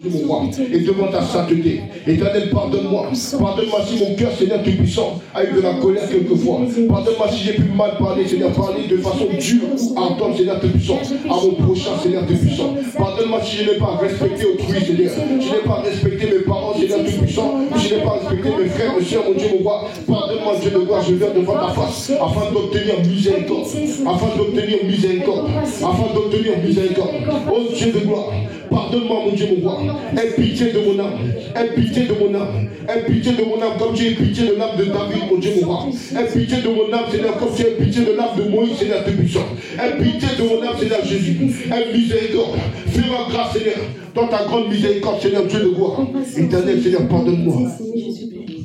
mon roi, et devant ta sainteté. Éternel, pardonne-moi. Pardonne-moi si mon cœur, Seigneur Tout-Puissant, a eu de la colère quelquefois. Pardonne-moi si j'ai pu mal parler, Seigneur, parler de façon dure ou ardente, Seigneur Tout-Puissant, à mon prochain, Seigneur Tout-Puissant. Pardonne-moi si je n'ai pas respecté autrui, Seigneur. Je n'ai pas respecté mes parents, Seigneur Tout-Puissant. Je n'ai pas respecté mes frères, mes soeurs, mon Dieu, mon roi. Pardonne-moi, Dieu de gloire, je viens devant ta face, afin d'obtenir miséricorde. Afin d'obtenir miséricorde. Afin d'obtenir miséricorde. Oh Dieu de gloire. Pardonne-moi, mon Dieu, mon roi. Aie pitié de mon âme. Aie pitié de mon âme. Aie pitié de mon âme comme tu as pitié de l'âme de David, mon Dieu, mon roi. Aie pitié de mon âme, Seigneur, comme tu as pitié de l'âme de Moïse, Seigneur Tout-Puissant. Aie pitié de mon âme, Seigneur Jésus. Aie miséricorde. Fais-moi grâce, Seigneur. Dans ta grande miséricorde, Seigneur, Dieu de gloire. Éternel, Seigneur, pardonne-moi.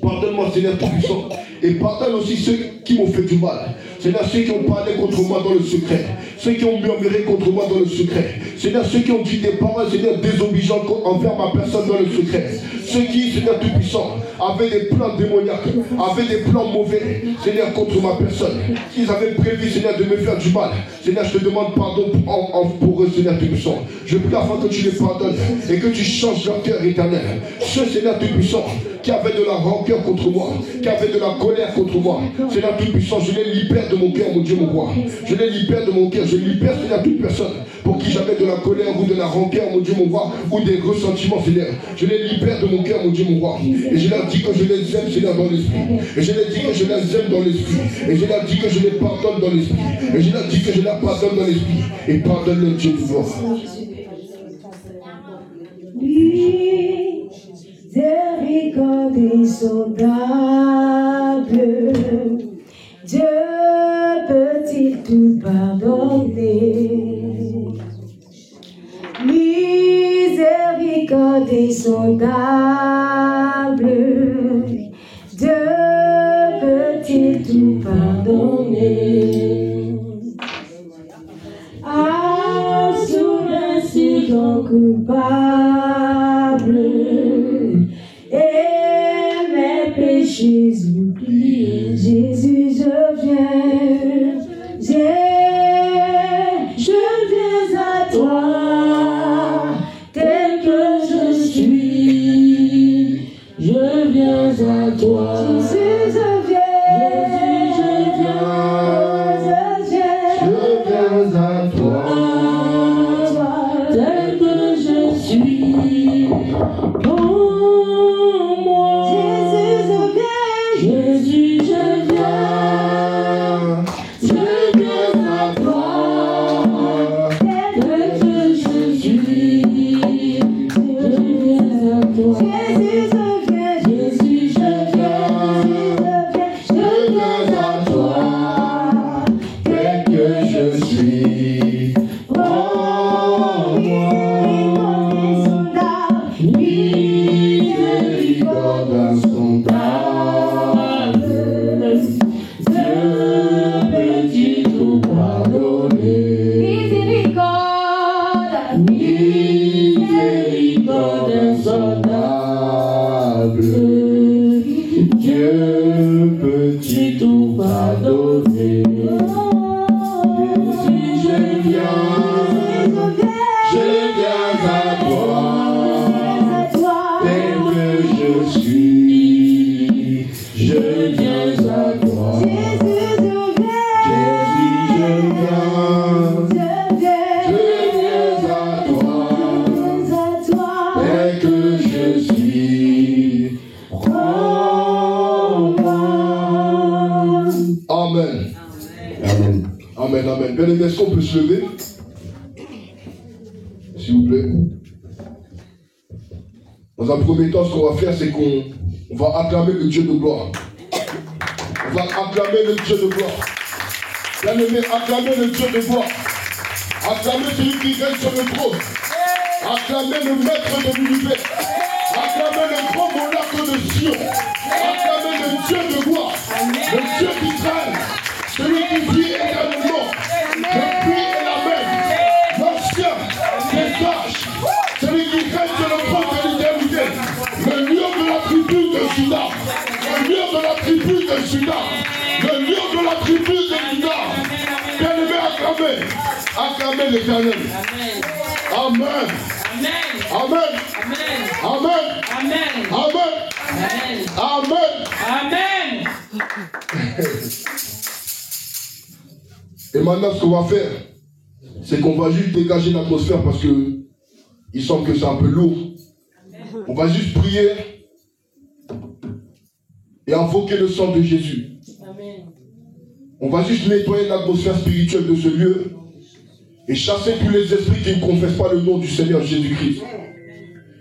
Pardonne-moi, Seigneur Tout-Puissant. Et pardonne aussi ceux qui m'ont fait du mal. Seigneur, ceux qui ont parlé contre moi dans le secret. Ceux qui ont murmuré contre moi dans le secret. Seigneur, ceux qui ont dit des paroles, Seigneur, désobligeantes envers ma personne dans le secret. Ceux qui, Seigneur Tout-Puissant, avaient des plans démoniaques, avaient des plans mauvais, Seigneur, contre ma personne. S'ils avaient prévu, Seigneur, de me faire du mal. Seigneur, je te demande pardon pour eux, Seigneur Tout-Puissant. Je prie afin que tu les pardonnes et que tu changes leur cœur éternel. Ceux, Seigneur Tout-Puissant, qui avaient de la rancœur contre moi, qui avaient de la colère contre moi. Seigneur Tout-Puissant, je les libère de mon cœur, mon Dieu, mon roi. Je les libère de mon cœur, je libère, Seigneur, toute personne pour qui j'avais de la colère ou de la rancœur, mon Dieu, mon roi, ou des ressentiments, Seigneur. Je les libère de mon cœur, mon Dieu, mon roi. Et je leur dis que je les aime, Seigneur, dans l'esprit. Et je leur dis que je les aime dans l'esprit. Et je leur dis que je les pardonne dans l'esprit. Et je leur dis que je les pardonne dans l'esprit. Et pardonne-les, Dieu du gloire. Miséricorde insondable, Dieu peut-il tout pardonner? Miséricorde insondable, Dieu peut-il tout pardonner? Assume si ton coupable et mes péchés oubliés. Jésus, je viens à toi, tel que je suis, je viens à toi. Jésus, je viens à toi, tel que je suis. Est-ce qu'on peut se lever? S'il vous plaît. Dans un premier temps, ce qu'on va faire, c'est qu'on va acclamer le Dieu de gloire. On va acclamer le Dieu de gloire. Bien-aimé, acclamer le Dieu de gloire. Acclamer celui qui règne sur le trône. Acclamer le maître de l'univers. Acclamer le grand monarque de Sion. Acclamer le Dieu de gloire. Le Dieu d'Israël. Celui qui vit éternellement. Depuis et la même, l'ancien, les sages, celui qui règne sur le trône de l'éternité, le lion de la tribu de Juda, le lion de la tribu de Juda, le lion de la tribu de Juda. Bien-aimé, acclamez l'éternel. Amen. Amen. Amen. Amen. Amen. Amen. Amen. Amen. Et maintenant, ce qu'on va faire, c'est qu'on va juste dégager l'atmosphère parce que il semble que c'est un peu lourd. On va juste prier et invoquer le sang de Jésus. Amen. On va juste nettoyer l'atmosphère spirituelle de ce lieu et chasser tous les esprits qui ne confessent pas le nom du Seigneur Jésus-Christ.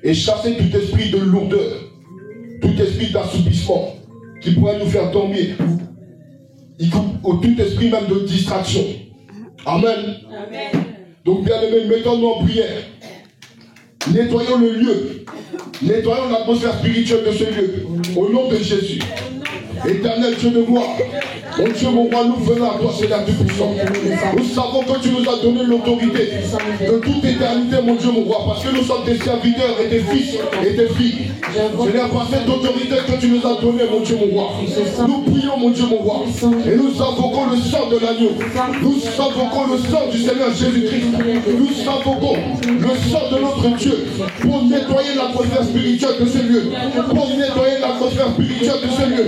Et chasser tout esprit de lourdeur, tout esprit d'assoupissement qui pourrait nous faire dormir, ou tout esprit même de distraction. Amen. Amen. Donc bien aimés, mettons-nous en prière. Nettoyons le lieu. Nettoyons l'atmosphère spirituelle de ce lieu. Au nom de Jésus. Éternel Dieu de gloire. Mon Dieu, mon roi, nous venons à toi, Seigneur Tout-Puissant. Nous savons que tu nous as donné l'autorité de toute éternité, mon Dieu, mon roi, parce que nous sommes tes serviteurs et tes fils et tes filles. Seigneur, par cette autorité que tu nous as donnée, mon Dieu, mon roi, nous prions, mon Dieu, mon roi, et nous invoquons le sang de l'agneau. Nous invoquons le sang du Seigneur Jésus-Christ. Nous invoquons le sang de notre Dieu pour nettoyer l'atmosphère spirituelle de ce lieu. Pour nettoyer l'atmosphère spirituelle de ce lieu.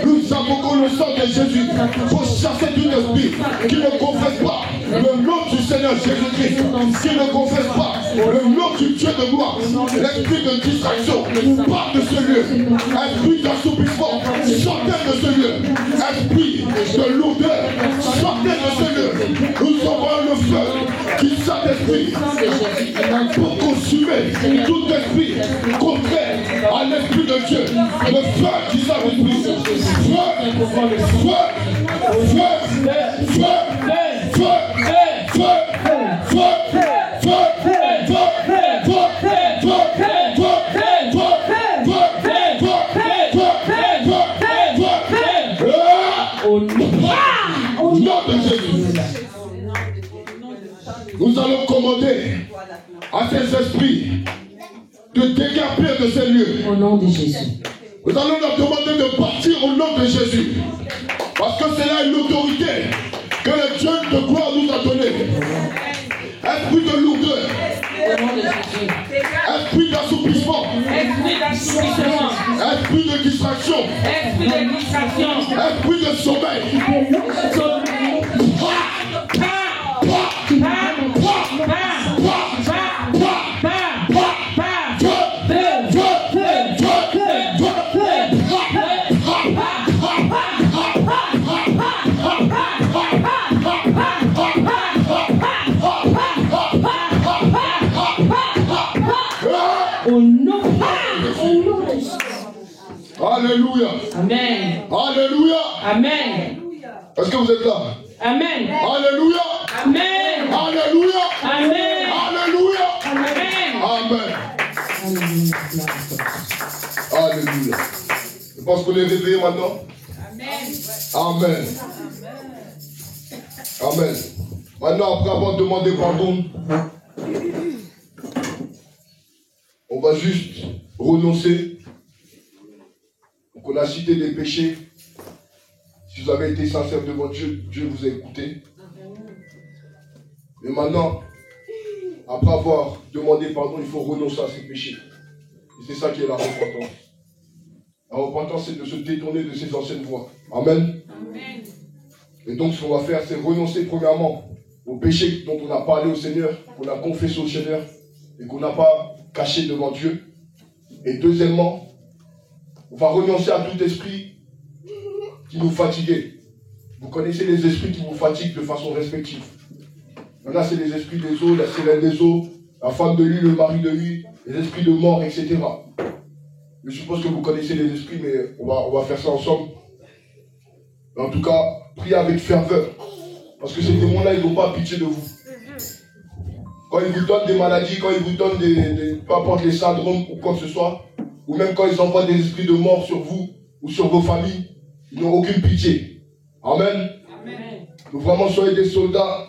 Nous invoquons le sang de Jésus pour chasser tout esprit qui ne confesse pas le nom du Seigneur Jésus-Christ, qui ne confesse pas le nom du Dieu de gloire. L'esprit de distraction part de ce lieu. Esprit d'assoupissement, sortez de ce lieu. Esprit de lourdeur, sortez de ce lieu. Nous envoyons le feu qui Saint-Esprit pour consumer tout esprit contraire à l'esprit de Dieu. Le feu qui Saint-Esprit. Au nom de Jésus, nous allons commander à ces esprits de dégager de ces lieux. Au nom de Jésus. Nous allons leur demander de partir au nom de Jésus. Parce que c'est là une autorité que le Dieu de gloire nous a donnée. Esprit de lourdeur. Au nom de Jésus. Esprit d'assoupissement. Esprit d'assouplissement. Esprit de distraction. Esprit de distraction. Esprit de sommeil. Alléluia. Amen. Alléluia. Amen. Est-ce que vous êtes là? Amen. Alléluia. Amen. Alléluia. Amen. Alléluia. Amen. Amen. Alléluia. Je pense qu'on est réveillé maintenant. Amen. Amen. Maintenant, après avoir demandé pardon, on va juste renoncer. Donc on a cité des péchés. Si vous avez été sincère devant Dieu, Dieu vous a écouté. Mais maintenant, après avoir demandé pardon, il faut renoncer à ces péchés. Et c'est ça qui est la repentance. La repentance, c'est de se détourner de ses anciennes voies. Amen. Amen. Et donc, ce qu'on va faire, c'est renoncer premièrement aux péchés dont on a parlé au Seigneur, qu'on a confessé au Seigneur, et qu'on n'a pas caché devant Dieu. Et deuxièmement, on va renoncer à tout esprit qui nous fatiguait. Vous connaissez les esprits qui vous fatiguent de façon respective. Là, c'est les esprits des eaux, la sirène des eaux, la femme de lui, le mari de lui, les esprits de mort, etc. Je suppose que vous connaissez les esprits, mais on va faire ça ensemble. Mais en tout cas, priez avec ferveur. Parce que ces démons-là, ils n'ont pas pitié de vous. Quand ils vous donnent des maladies, quand ils vous donnent peu importe les syndromes ou quoi que ce soit, ou même quand ils envoient des esprits de mort sur vous ou sur vos familles, ils n'ont aucune pitié. Amen. Amen. Donc vraiment, soyez des soldats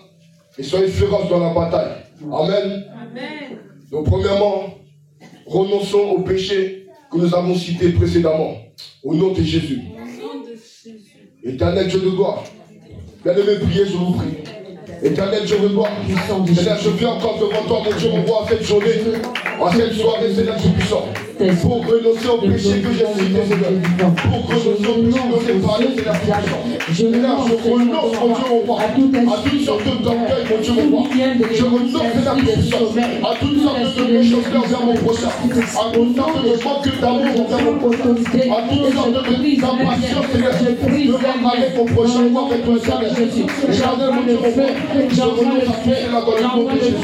et soyez féroces dans la bataille. Amen. Amen. Donc premièrement, renonçons aux péchés que nous avons cités précédemment. Au nom de Jésus. Éternel Dieu de gloire. Bien-aimé, priez, je vous prie. Éternel Dieu de gloire. Seigneur, je viens encore devant toi, mon Dieu, mon roi, cette journée. En cette soirée, Seigneur Tout-Puissant, pour renoncer au péché que j'ai cité, Seigneur. Pour renoncer au péché dont j'ai parlé, Seigneur Tout-Puissant. Seigneur, je renonce, mon Dieu, mon roi, à toutes sortes d'orgueil, mon Dieu, mon roi. Je renonce, Seigneur Tout-Puissant, à toutes sortes de méchanceté envers mon prochain, à toutes sortes de manque d'amour envers mon prochain, à toutes sortes d'impatience, Seigneur, de voir avec mon prochain, voir avec toi, Seigneur. Éternel, mon Dieu, mon roi, je renonce à tout cela dans le nom de Jésus.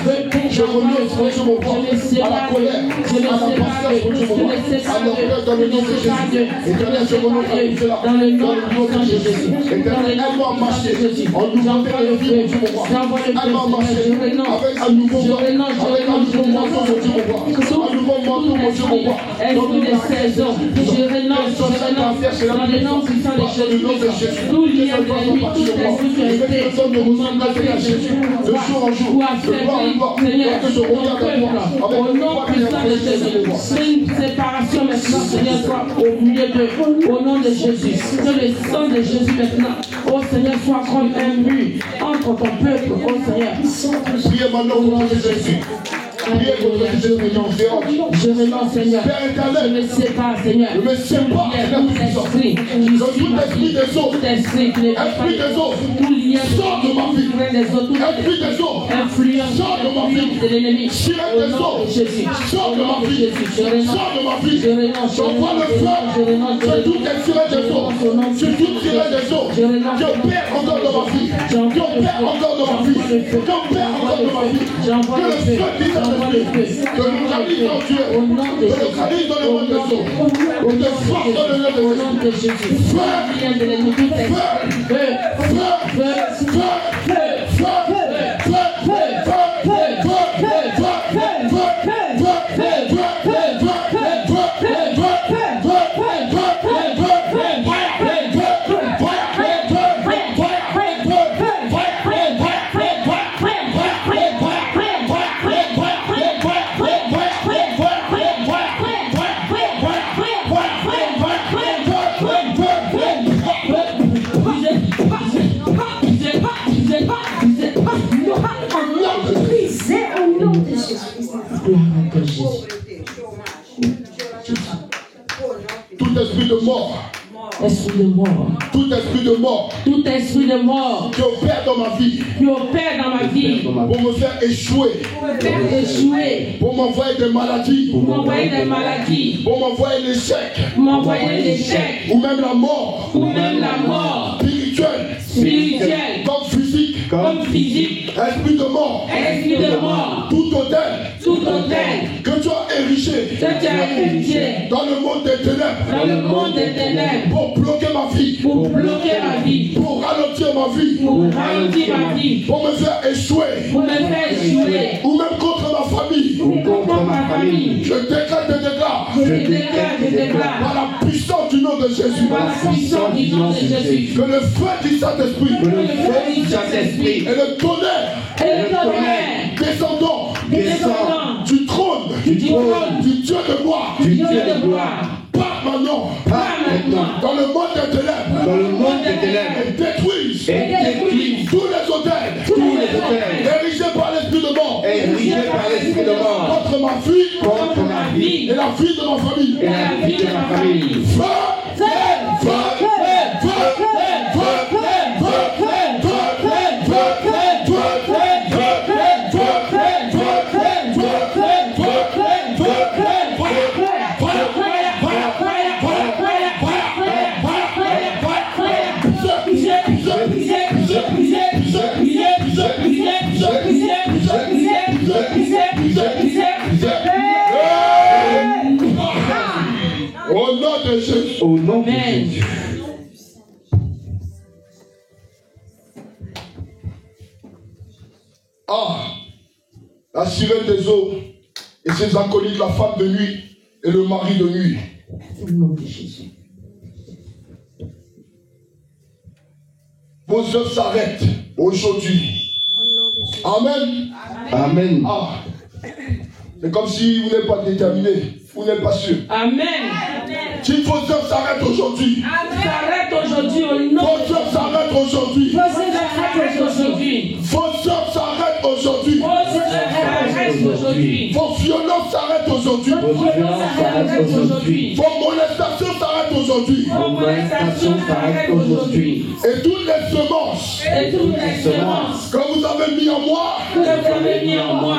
Je renonce, mon Dieu, mon roi, à la colère, à la patience, mon Dieu, mon roi, à l'orgueil dans le nom de Jésus. Éternel, je renonce à tout cela dans le nom de Jésus. Éternel, aide-moi à marcher en nouveauté de vie, mon Dieu, mon roi. Aide-moi à marcher avec un nouveau manteau, mon Dieu, mon roi. Un nouveau manteau, mon Dieu, mon roi. Dans toutes les saisons, je renonce dans le nom puissant de Jésus. Tout lien de l'ennemi, toute sécurité, de jour en jour, de gloire en gloire, que je regarde à toi, au nom puissant de Jésus. C'est une séparation maintenant, Seigneur, soit au milieu de, au nom de Jésus. Que le sang de Jésus maintenant, oh Seigneur, soit comme un mur entre ton peuple, oh Seigneur. Priez maintenant au nom de Jésus. Je renonce, Seigneur. Je me sépare, Seigneur. Je me sépare, Seigneur. Tout esprit des eaux. Esprit des eaux. Tout lien sort de ma vie. Esprit des eaux. Influence sort de ma vie. De l'ennemi. Sirène des eaux. Sort de ma vie. Sort de ma vie. J'envoie le feu sur toutes les sirènes des eaux. Sur toutes les sirènes des eaux. Qui opèrent encore dans ma vie. Qui opèrent encore dans ma vie. Qui opèrent encore dans ma vie. Que le feu qui que nous allions en Dieu, que nous allions dans le monde de Dieu, que nous force dans le nom de Jésus. Tout esprit de mort. Esprit de mort. Tout esprit de mort. Tout esprit de mort. Qui opère dans ma vie. Qui opère dans ma vie. Pour me faire échouer. Pour me faire échouer. Pour m'envoyer des maladies. Pour m'envoyer des maladies. Pour m'envoyer l'échec. Pour m'envoyer l'échec. Ou même la mort. Ou même la mort. Spirituelle. Spirituelle. Comme physique. Comme physique. Esprit de mort. Esprit de mort. Tout hôtel. Tout hôtel. Que tu as érigé. Que tu as érigé. Dans le monde des ténèbres. Dans le monde des ténèbres. Pour bloquer ma vie. Pour bloquer ma vie. Pour ralentir ma vie. Pour ralentir ma vie. Pour me faire échouer. Pour me faire échouer. Ou même contre ma famille. Ou contre ma famille. Je déclare, je déclare. Je déclare, je déclare. Par la puissance du nom de Jésus. Par la puissance du nom de Jésus. Que le feu du Saint-Esprit. Que le feu du Saint-Esprit. Et le tonnerre. Et le tonnerre. Descendant. Descendant. Du trône. Du trône. Du Dieu de gloire. Du Dieu de gloire. Pas maintenant. Pas maintenant. Dans le monde des ténèbres. Dans le monde des ténèbres. Et détruisent. Tous les hôtels. Tous les hôtels. Érigés par l'esprit de mort. Érigés par l'esprit de mort. Contre ma vie. Contre ma vie. Et la vie de ma famille. Et la vie de ma famille. Feu. Feu. Feu. Feu. Feu. Au nom de Jésus. Au nom de Jésus. Ah, la sirène des eaux et ses acolytes, la femme de nuit et le mari de nuit. Au nom de Jésus. Vos œuvres s'arrêtent aujourd'hui. Amen. Amen. Ah. C'est comme si vous n'êtes pas déterminé, vous n'êtes pas sûr. Amen. Si vos œuvres s'arrêtent aujourd'hui. S'arrêtent aujourd'hui au nom. Vos œuvres s'arrêtent aujourd'hui. Vos œuvres s'arrêtent aujourd'hui. Vos œuvres s'arrêtent aujourd'hui. Vos œuvres s'arrêtent aujourd'hui. aujourd'hui. Vos violences s'arrêtent aujourd'hui. Vos violences s'arrêtent aujourd'hui. Vos molestations s'arrêtent aujourd'hui. Vos molestations s'arrêtent aujourd'hui. Et toutes les semences Et toutes les semences que vous avez mis en moi, que vous avez mis en moi,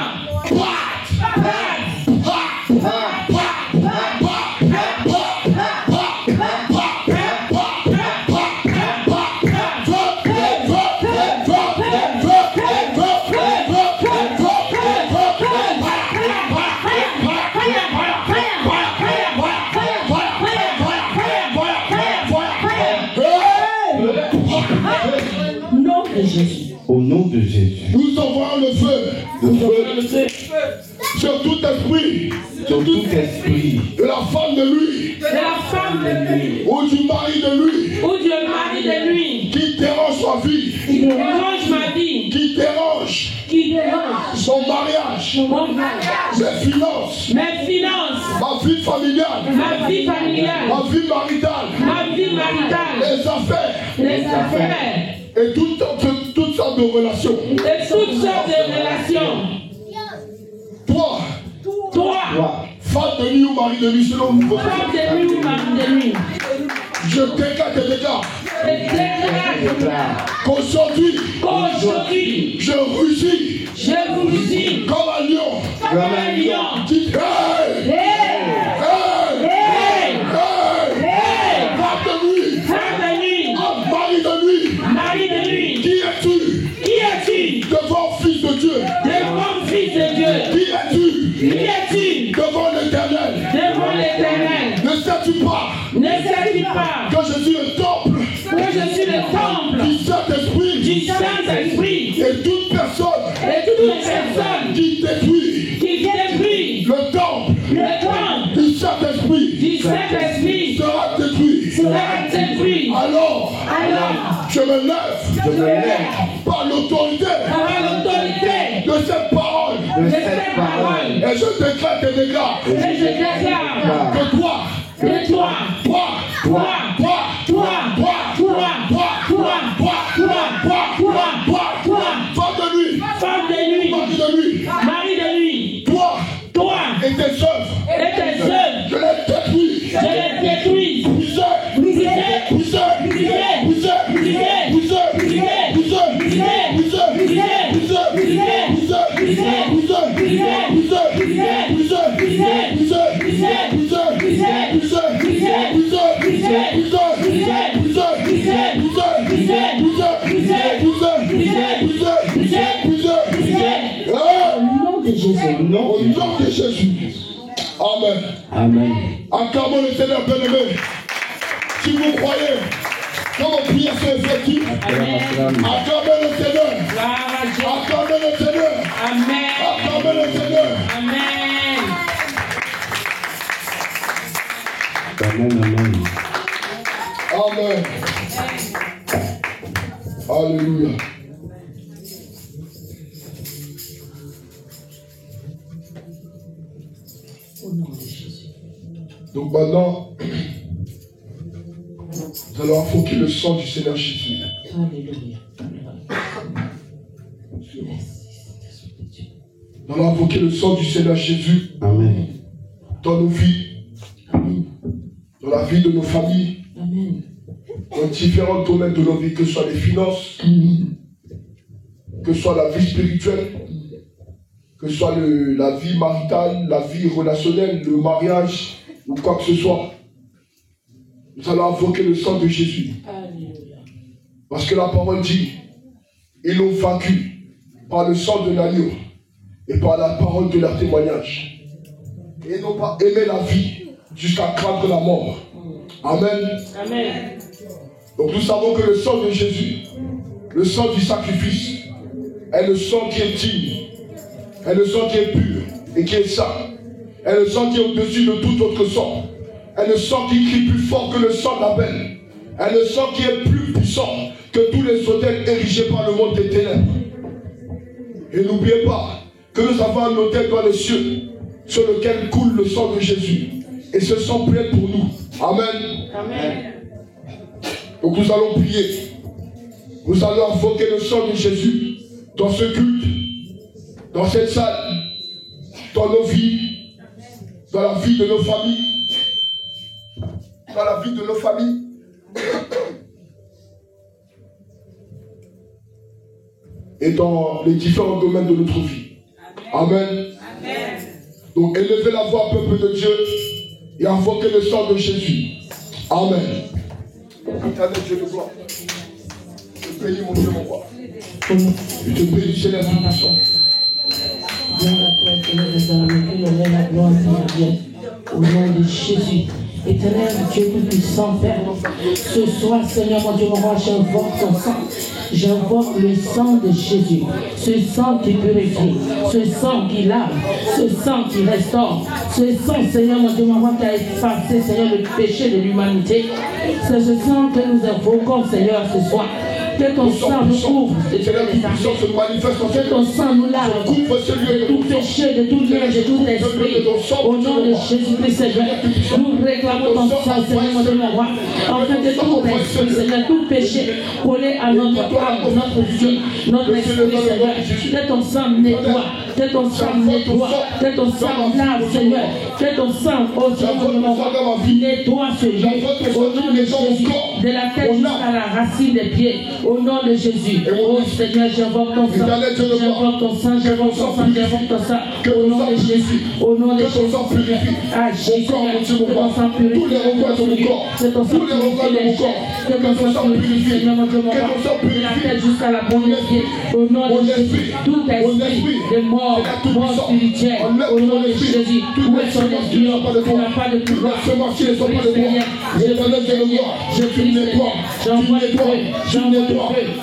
au nom de Jésus, nous envoyons le feu sur tout esprit de la femme de lui ou du mari de lui qui dérange ma vie, qui dérange son mariage, mes finances, ma vie familiale, ma vie maritale, les affaires et toutes sortes de relations. Toi, femme de lui ou mari de lui, selon votre je déclare et déclare qu'aujourd'hui, je rugis comme un lion. Dites, mari de lui, qui es-tu devant fils de Dieu? Qui es-tu devant l'Éternel? Ne sais-tu pas que je suis le temple du Saint-Esprit et toute personne qui détruit le temple du Saint-Esprit sera détruit. Alors, je me lève par l'autorité de cette parole. Et je déclare que toi, femme de lui, toi et tes œuvres, je les détruis. Au nom de Jésus. Amen. Acclamons le Seigneur bien-aimé. Si vous croyez que vos prières sont effectives, acclamez le Seigneur. Acclamez le Seigneur. Acclamez le Seigneur. Amen. Alléluia. Donc maintenant, nous allons invoquer le sang du Seigneur Jésus. Nous allons invoquer le sang du Seigneur Jésus. Amen. Dans nos vies, dans la vie de nos familles, dans différents domaines de nos vies, que ce soit les finances, que ce soit la vie spirituelle, que ce soit la vie maritale, la vie relationnelle, le mariage, ou quoi que ce soit. Nous allons invoquer le sang de Jésus. Parce que la parole dit, ils l'ont vaincu par le sang de l'agneau et par la parole de leur témoignage. Et ils n'ont pas aimé la vie jusqu'à craindre la mort. Amen. Donc nous savons que le sang de Jésus, le sang du sacrifice, est le sang qui est digne, est le sang qui est pur et qui est saint, est le sang qui est au-dessus de tout autre sang, est le sang qui crie plus fort que le sang d'Abel, est le sang qui est plus puissant que tous les autels érigés par le monde des ténèbres. Et n'oubliez pas que nous avons un autel dans les cieux sur lequel coule le sang de Jésus. Et ce sang plaît pour nous. Amen. Donc nous allons prier. Nous allons invoquer le sang de Jésus dans ce culte, dans cette salle, dans nos vies, dans la vie de nos familles, dans la vie de nos familles. Et dans les différents domaines de notre vie. Amen. Amen. Donc élevez la voix, peuple de Dieu, et invoquez le sang de Jésus. Amen. Éternel Dieu de gloire, je bénis mon Dieu, mon roi. Je te bénis, Seigneur Tout-Puissant. Au nom de Jésus. Éternel Dieu Tout-Puissant, Père, ce soir, Seigneur mon Dieu, mon roi, j'invoque ton sang. J'invoque le sang de Jésus, ce sang qui purifie, ce sang qui lave, ce sang qui restaure, ce sang, Seigneur mon Dieu, mon roi, qui a effacé, Seigneur, le péché de l'humanité. C'est ce sang que nous invoquons, Seigneur, ce soir. Que ton sang nous couvre, que ton sang nous lave de tout péché, de tout lien, de tout esprit. Au nom de Jésus-Christ, Seigneur, nous réclamons ton sang, Seigneur, mon Dieu, mon roi. Afin que tout esprit, Seigneur, tout péché collé à notre âme, notre vie, notre esprit, Seigneur, que ton sang nettoie, que ton sang nettoie, que ton sang lave, Seigneur, que ton sang, oh Seigneur, mon roi, nettoie ce lieu. Au nom de Jésus, de la tête jusqu'à la racine des pieds. Au nom de Jésus, oh Seigneur, j'invoque ton sang, j'invoque ton sang, j'invoque ton sang, j'invoque ton sang. Au nom de Jésus, au nom de Jésus, ah Jésus, que ton sang purifie, que ton sang purifie les chair, que ton sang purifie, Seigneur, mon Dieu, mon roi, de la tête jusqu'à la pointe des pieds. Au nom de Jésus, tout esprit de mort, mort spirituelle, au nom de Jésus, où est son esprit, qui n'a pas de pouvoir, je prie Seigneur, je prie Seigneur, j'envoie le feu, j'envoie le feu,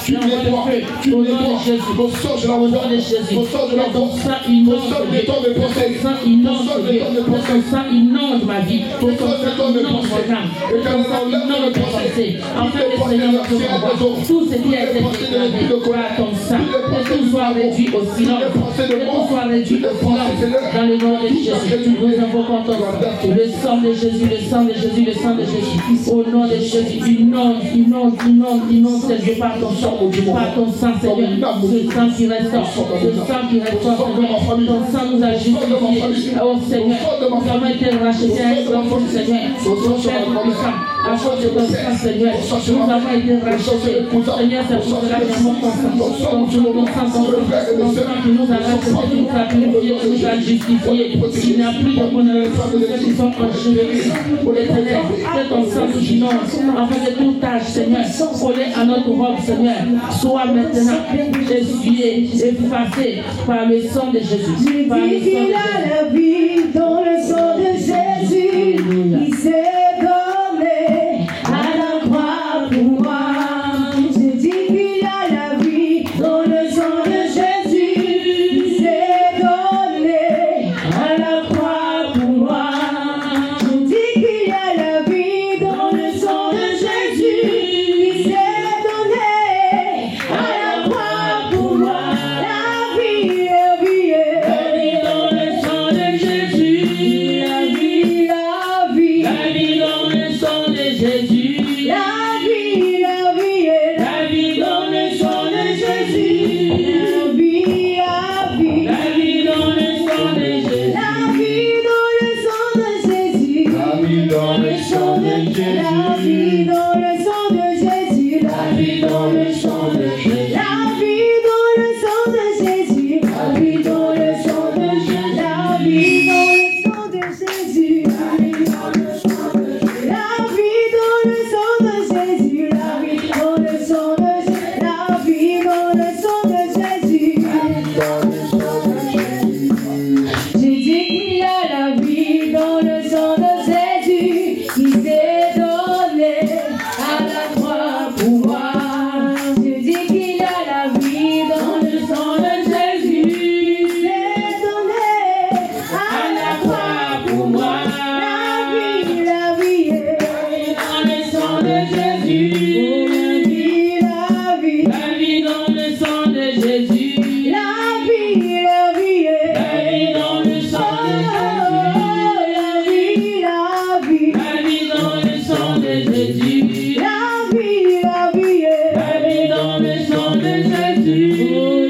j'envoie le feu, au nom de Jésus, au nom de Jésus, que ton sang inonde, que ton sang inonde, que ton sang inonde ma vie, que ton sang inonde mon âme, que ton sang inonde mon pensée, afin que Seigneur me revoie tout ce qui a été déclaré par ton sang, que tout soit réduit au silence, que tout soit réduit au silence, dans le nom de Jésus, nous invoquons ton sang, le sang de Jésus, le sang de Jésus, le sang de Jésus, au nom de Jésus, inonde, inonde, inonde, inonde, Seigneur, par ton sang, Seigneur, ce sang qui restaure, ce sang qui restaure, Seigneur, ton sang nous a justifiés, oh Seigneur, nous avons été rachetés à un grand Seigneur, ton Père Tout-Puissant, à cause de ton sang, Seigneur, nous avons été rachetés, Seigneur, c'est pour cela que nous avons ton sang, ton sang qui nous a rachetés, qui nous a purifiés, qui nous a justifiés, il n'y a plus de condamnation pour ceux qui sont enchevêtrés, pour l'éternel, que ton sang nous inonde, afin que toute tâche, Seigneur, collée à notre robe, Seigneur, soit maintenant essuyée, effacée par le sang de Jésus. Par le sang de Jésus. La vie dans le sang de Jésus, il s'est donné à la croix pour moi. Je dis qu'il a la vie dans le sang de Jésus, il s'est donné à la croix pour moi. Je dis qu'il a la vie dans le sang de Jésus, il s'est donné à la croix pour moi. La vie, la vie, la vie dans le sang de Jésus, la vie, la vie, la vie dans le sang de Jésus, la vie, la vie, la vie dans le sang de Jésus, la vie, la vie, la vie dans le sang de Jésus, la vie dans le sang de Jésus, la vie dans le sang de Jésus, la vie dans le sang de Jésus, la vie dans le sang de Jésus, la vie dans le sang de Jésus, la vie dans le sang de Jésus, la vie dans le sang de Jésus, la vie dans le sang de Jésus, la vie dans le sang de Jésus, la vie dans le sang de Jésus, la vie dans le sang de Jésus, j'ai dit qu'il a la vie dans le sang de Jésus, il s'est donné à la croix pour moi. J'ai dit qu'il a la vie dans le sang de Jésus, il s'est donné à la croix pour moi. La vie, la vie, dans le sang de Jésus, la vie, la vie dans le sang de Jésus, la vie, la vie, la vie dans le sang de Jésus, la vie, la vie, la vie dans le sang de Jésus, la vie, la vie, la vie dans le sang de Jésus,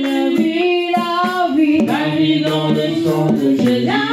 la vie, la vie, la vie dans le sang de Jésus.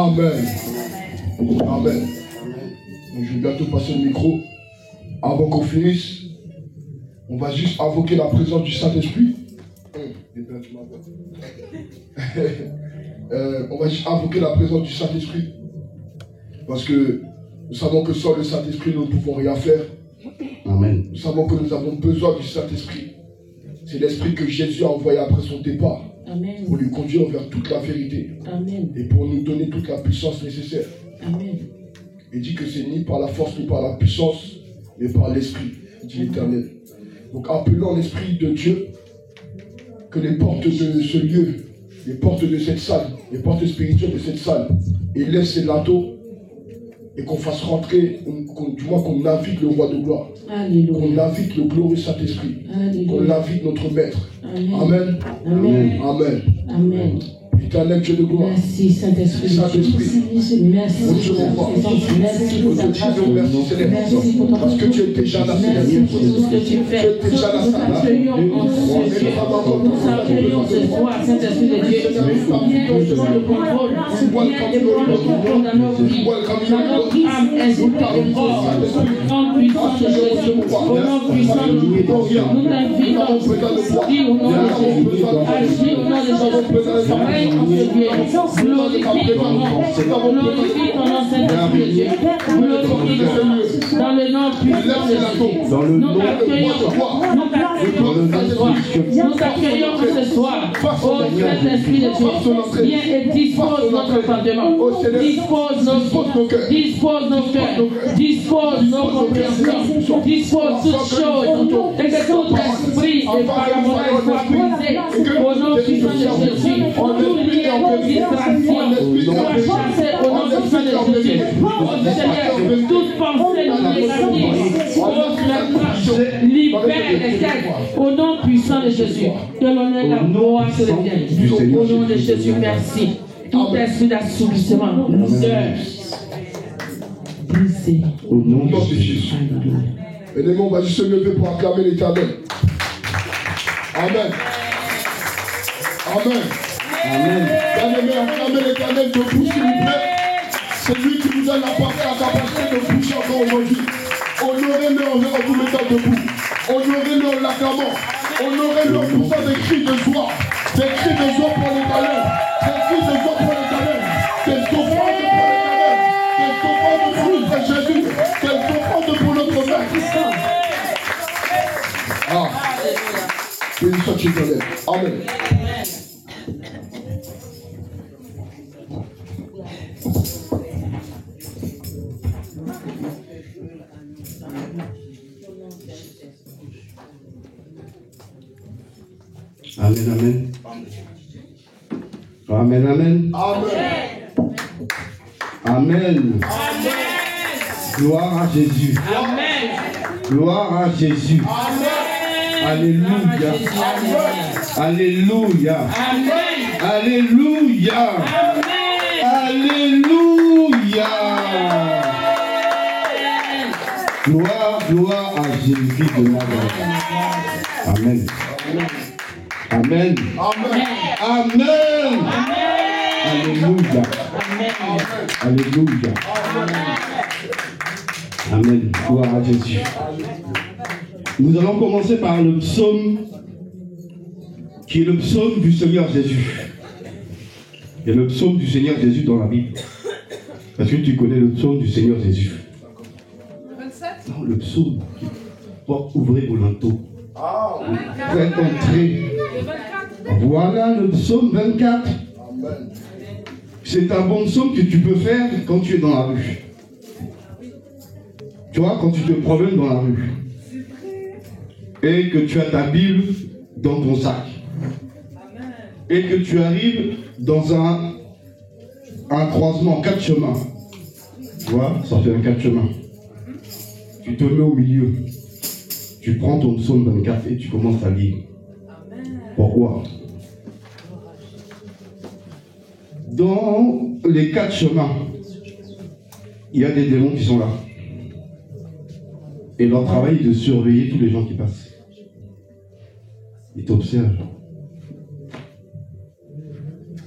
Amen. Amen. Donc, je vais bientôt passer le micro. Avant qu'on finisse, on va juste invoquer la présence du Saint-Esprit. On va juste invoquer la présence du Saint-Esprit. Parce que nous savons que sans le Saint-Esprit, nous ne pouvons rien faire. Amen. Nous savons que nous avons besoin du Saint-Esprit. C'est l'Esprit que Jésus a envoyé après son départ. Amen. Pour lui conduire vers toute la vérité. Amen. Et pour nous donner toute la puissance nécessaire. Amen. Il dit que c'est ni par la force, ni par la puissance, mais par l'Esprit, dit l'Éternel. Donc appelons l'Esprit de Dieu, que les portes de ce lieu, les portes de cette salle, les portes spirituelles de cette salle, et laisse ces linteaux, et qu'on fasse rentrer, du moins qu'on invite le roi de gloire. Alléluia. Qu'on invite le glorieux Saint-Esprit. Alléluia. Qu'on invite notre Maître. Amen. Amen. Amen. Amen. Amen. Éternel Dieu de gloire. Merci Saint-Esprit. Saint-Esprit. Merci pour ta présence. Merci pour ta grâce. Merci pour ton parce que tu es déjà là. Merci pour tout ce que tu fais. Tu es déjà là. Nous t'accueillons en ce Dieu. Nous t'accueillons ce soir, Saint-Esprit de Dieu. Viens prendre le contrôle. Viens prendre le contrôle dans nos vies, dans notre âme, esprit et corps. Au nom puissant de Jésus. Au nom puissant de Jésus. Nous t'invitons. Dis au nom de Jésus. Agis au nom de Jésus. Règne en ce lieu. Glorifie ton nom. Glorifie ton nom, Saint-Esprit de Dieu. Glorifie ton nom. Dans le nom puissant de Jésus. Nous t'accueillons. Nous t'accueillons ce soir. Oh Saint-Esprit de Dieu. Viens et dispose notre fondement. Dispose nos cœurs. Dispose nos cœurs. Dispose nos compréhensions. Dispose toutes choses. Et que tout esprit et parabole soit brisé. Au nom puissant de Jésus. Tout lien de distraction soit chassé au nom puissant de Jésus. Oh Seigneur, toute pensée négative. Oh Seigneur, libère les têtes. Au nom puissant de Jésus. Que l'honneur et la gloire se reviennent. Au nom de Jésus, merci. Tout esprit d'assoupissement, douceur, brisé. Au nom de Jésus. Mes amis, on va juste se lever pour acclamer l'Éternel. Amen. Amen. Amen. Bien-aimés, acclamez l'Éternel debout, s'il vous plaît. C'est lui qui nous donne la capacité de bouger encore aujourd'hui. Honorez-le en vous mettant debout. Honorez-le en l'acclamant. Honorez-le en poussant des cris de joie. Des cris de joie pour l'Éternel. Des cris de joie pour l'Éternel. Des offrandes pour l'Éternel. Des offrandes pour notre Jésus. Des offrandes pour notre Maître. Ah. Béni soit l'Éternel. Amen. Amen, amen. Amen, amen. Amen. Amen. Gloire à Jésus. Gloire à Jésus. Alléluia. Alléluia. Alléluia. Alléluia. Gloire à Jésus de Nazareth. Amen. Amen. Amen. Amen. Alléluia. Alléluia. Amen. Gloire à Jésus. Nous allons commencer par le psaume qui est le psaume du Seigneur Jésus. Il y a le psaume du Seigneur Jésus dans la Bible. Parce que tu connais le psaume du Seigneur Jésus. Non, le psaume qui porte ouvrez vos linteaux. Faites entrer. Voilà le psaume 24. C'est un bon psaume que tu peux faire quand tu es dans la rue. Tu vois, quand tu te promènes dans la rue. Et que tu as ta Bible dans ton sac. Et que tu arrives dans un croisement, 4 chemins. Tu vois, ça fait un 4 chemins. Tu te mets au milieu. Tu prends ton psaume 24 et tu commences à lire. Pourquoi? Dans les 4 chemins, il y a des démons qui sont là. Et leur travail est de surveiller tous les gens qui passent. Ils t'observent.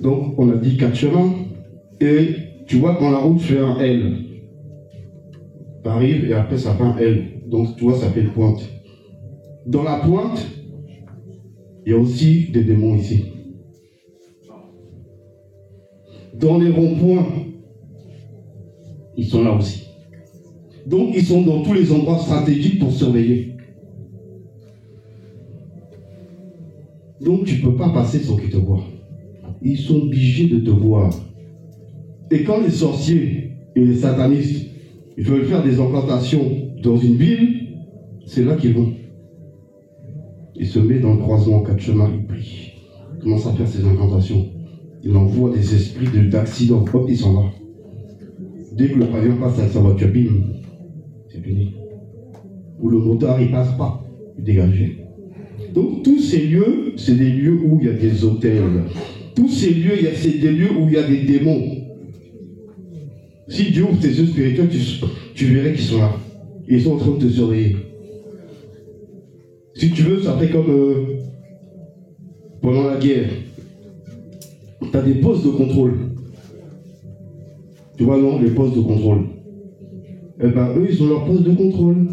Donc, on a dit 4 chemins. Et Tu vois, quand la route fait un L, tu arrives et après ça fait un L. Donc tu vois, ça fait une pointe. Dans la pointe, il y a aussi des démons ici. Dans les ronds-points, ils sont là aussi. Donc ils sont dans tous les endroits stratégiques pour surveiller. Donc tu ne peux pas passer sans qu'ils te voient. Ils sont obligés de te voir. Et quand les sorciers et les satanistes ils veulent faire des implantations dans une ville, c'est là qu'ils vont. Ils se mettent dans le croisement 4 chemins, ils prient. Ils commencent à faire ces incantations. Il envoie des esprits d'accident. Hop, ils s'en vont. Dès que le pavillon passe avec sa voiture, bim, c'est fini. Ou le motard, il passe pas. Il dégage. Donc, tous ces lieux, c'est des lieux où il y a des hôtels. Tous ces lieux, c'est des lieux où il y a des démons. Si Dieu ouvre tes yeux spirituels, tu verrais qu'ils sont là. Ils sont en train de te surveiller. Si tu veux, ça fait comme pendant la guerre. Tu as des postes de contrôle. Tu vois, non, les postes de contrôle. Eh bien, eux, ils ont leur poste de contrôle.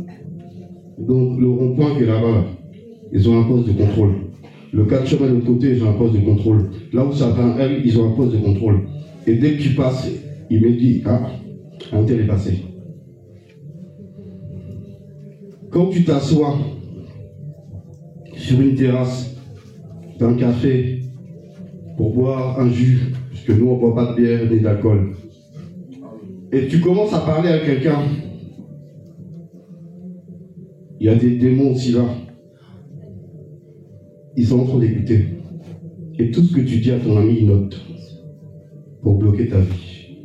Donc, le rond-point qui est là-bas, là, ils ont un poste de contrôle. Le 4 chemins de l'autre côté, ils ont un poste de contrôle. Là où ça fait un L, ils ont un poste de contrôle. Et dès que tu passes, il me dit, ah, un tel est passé. Quand tu t'assois sur une terrasse d'un café pour boire un jus, parce que nous on ne boit pas de bière ni d'alcool, et tu commences à parler à quelqu'un, il y a des démons aussi là. Ils sont en train d'écouter. Et tout ce que tu dis à ton ami, il note pour bloquer ta vie.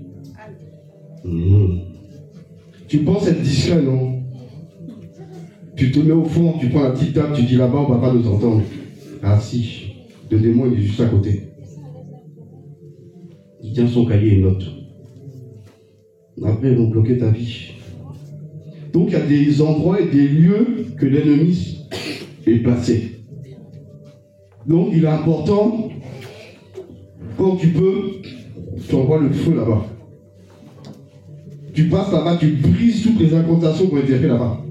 Tu penses être discret, non? Tu te mets au fond, tu prends la petite table, tu dis là-bas, on ne va pas nous entendre. Ah si, le démon il est juste à côté. Il tient son cahier et note. Après, ils vont bloquer ta vie. Donc il y a des endroits et des lieux que l'ennemi est placé. Donc il est important, quand tu peux, tu envoies le feu là-bas. Tu passes là-bas, tu brises toutes les incantations qui ont été faites là-bas.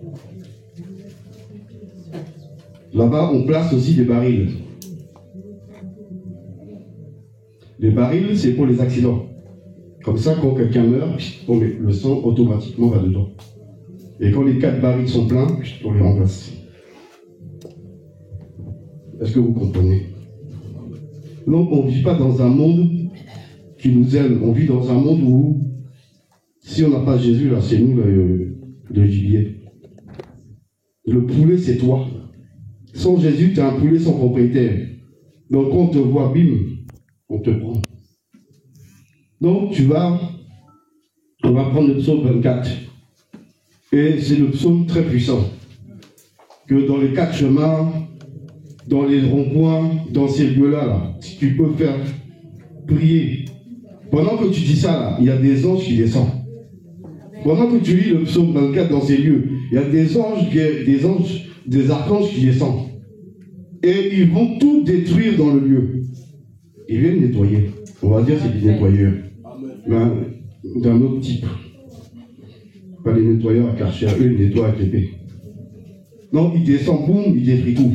Là-bas, on place aussi des barils. Les barils, c'est pour les accidents. Comme ça, quand quelqu'un meurt, le sang automatiquement va dedans. Et quand les 4 barils sont pleins, on les remplace. Est-ce que vous comprenez? Donc, on ne vit pas dans un monde qui nous aime. On vit dans un monde où, si on n'a pas Jésus, là, c'est nous le gibier. Le poulet, c'est toi. Sans Jésus, tu es un poulet sans propriétaire. Donc, quand on te voit, bim, on te prend. Donc, on va prendre le psaume 24. Et c'est le psaume très puissant. Que dans les 4 chemins, dans les ronds-points, dans ces lieux-là, là, si tu peux faire prier. Pendant que tu dis ça, là, il y a des anges qui descendent. Pendant que tu lis le psaume 24 dans ces lieux, il y a des anges, des archanges qui descendent. Et ils vont tout détruire dans le lieu. Ils viennent nettoyer. On va dire que c'est des nettoyeurs. Mais d'un autre type. Pas les nettoyeurs à Karcher, eux ils nettoient avec l'épée. Non, ils descendent, boum, ils détruisent tout.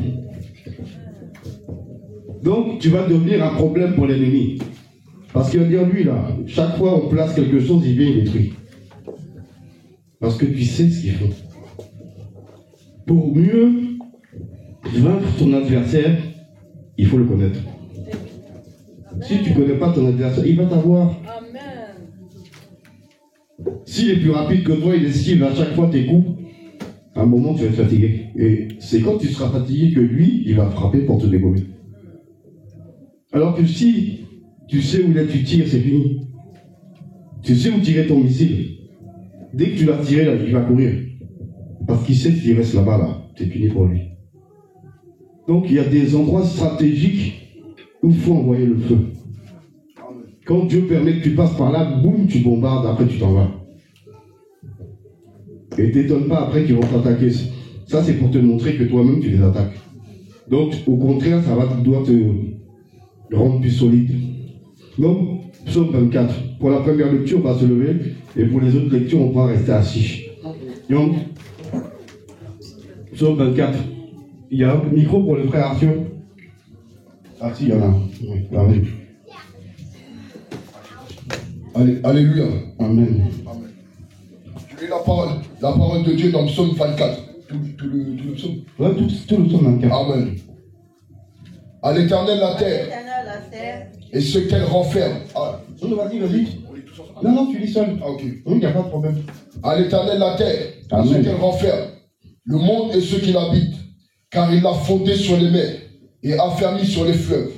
Donc tu vas devenir un problème pour l'ennemi. Parce qu'il va dire, lui là, chaque fois on place quelque chose, il vient, il détruit. Parce que tu sais ce qu'ils font. Pour mieux vaincre ton adversaire, il faut le connaître. Si tu ne connais pas ton adversaire, il va t'avoir. S'il est plus rapide que toi, il esquive à chaque fois tes coups, à un moment tu vas être fatigué. Et c'est quand tu seras fatigué que lui, il va frapper pour te dégommer. Alors que si tu sais où là tu tires, c'est fini. Tu sais où tirer ton missile. Dès que tu l'as tiré, là, il va courir. Parce qu'il sait qu'il reste là-bas, là. C'est fini pour lui. Donc il y a des endroits stratégiques où il faut envoyer le feu. Quand Dieu permet que tu passes par là, boum, tu bombardes, après tu t'en vas. Et t'étonne pas après qu'ils vont t'attaquer. Ça, c'est pour te montrer que toi-même, tu les attaques. Donc, au contraire, doit te rendre plus solide. Donc, psaume 24. pour la première lecture, on va se lever. Et pour les autres lectures, on pourra rester assis. Donc, psaume 24. Il y a un micro pour le frère Arthur. Ah si, il y en a. Oui, amen. Allez, alléluia. Amen. Amen. Je lis la parole de Dieu dans le psaume 24. Tout le psaume. Ouais, tout le psaume 24. Amen. À l'Éternel la terre et ce qu'elle renferme. Ah. Non, vas-y. Non, tu lis seul. Ah, ok. Il n'y a pas de problème. À l'Éternel la terre et ce qu'elle renferme, le monde et ceux qui l'habitent, car il l'a fondé sur les mers et affermi sur les fleuves.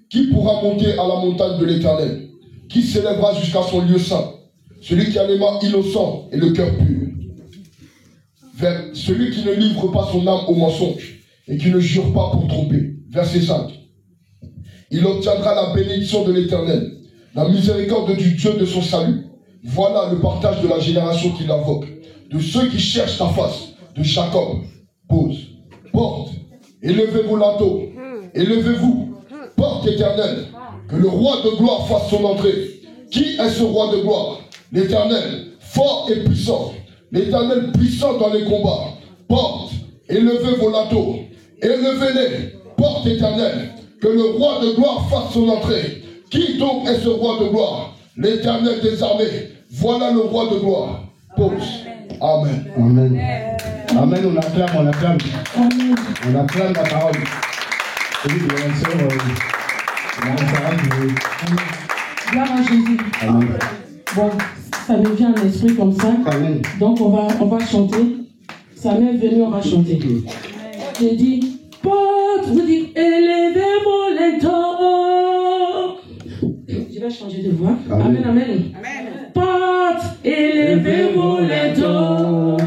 Qui pourra monter à la montagne de l'Éternel? Qui s'élèvera jusqu'à son lieu saint? Celui qui a les mains innocents et le cœur pur. Vers celui qui ne livre pas son âme au mensonge et qui ne jure pas pour tromper. Verset 5. Il obtiendra la bénédiction de l'Éternel, la miséricorde du Dieu de son salut. Voilà le partage de la génération qui l'invoque, de ceux qui cherchent ta face, de Jacob. Pause. Porte, élevez-vous l'anneau, élevez-vous, porte éternelle, que le roi de gloire fasse son entrée. Qui est ce roi de gloire? L'Éternel, fort et puissant, l'Éternel puissant dans les combats. Porte, élevez vos linteaux, élevez-les, porte éternelle, que le roi de gloire fasse son entrée. Qui donc est ce roi de gloire? L'Éternel des armées, voilà le roi de gloire. Pause. Amen. Amen. Amen, on acclame. Amen. On acclame la parole. Celui de la sœur, Gloire à Jésus. Amen. Bon, ça me vient à l'esprit comme ça. Amen. Donc on va chanter. Ça m'est venu, on va chanter. J'ai dit, porte, vous dites, élevez vos linteaux. Je vais changer de voix. Amen, amen. Porte, élevez vos linteaux.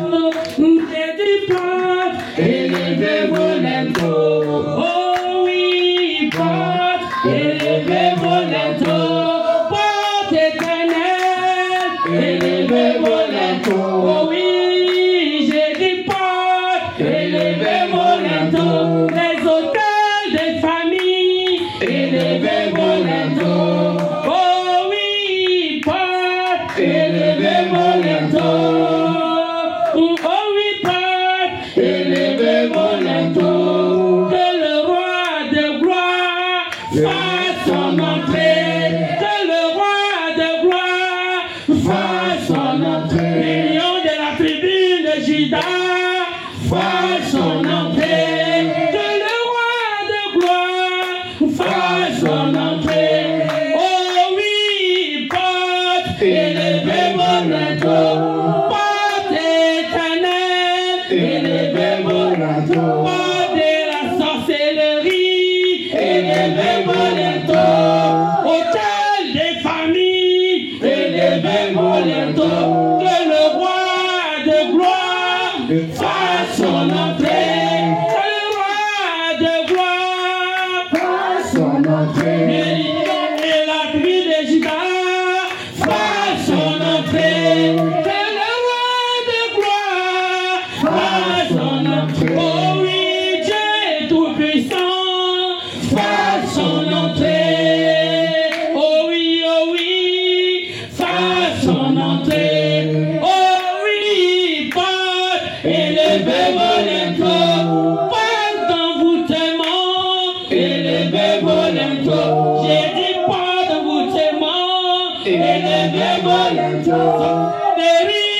J'ai dit, porte, élevez vos linteaux. Oh oui, porte, élevez vos linteaux. Porte éternelle, élevez vos linteaux. Oh oui, j'ai dit, porte, élevez vos linteaux. Les autels des familles, élevez vos linteaux. Oh oui, porte, élevez vos linteaux. Oh oui, porte, élevez vos linteaux. Que le roi de gloire fasse son entrée. Que le roi de gloire fasse son entrée. Lion de la tribu de Juda fasse son entrée. Que le roi de gloire fasse son entrée. Oh oui, porte, élevez vos linteaux. Porte éternelle, élevez vos linteaux. Porte de la sorcellerie, élevez vos linteaux. Autel des familles, élevez vos linteaux. Que le roi de gloire fasse son entrée. Que le roi de gloire fasse son entrée. Le lion et la tribu de Juda fasse son entrée. Que le roi de gloire fasse son entrée. Oh oui, Dieu tout-puissant fasse son entrée. Oh oui, fasse son entrée. Oh oui, porte, élevez vos linteaux. Porte d'envoûtement, élevez vos linteaux. J'ai dit porte d'envoûtement, élevez vos linteaux. Sorcellerie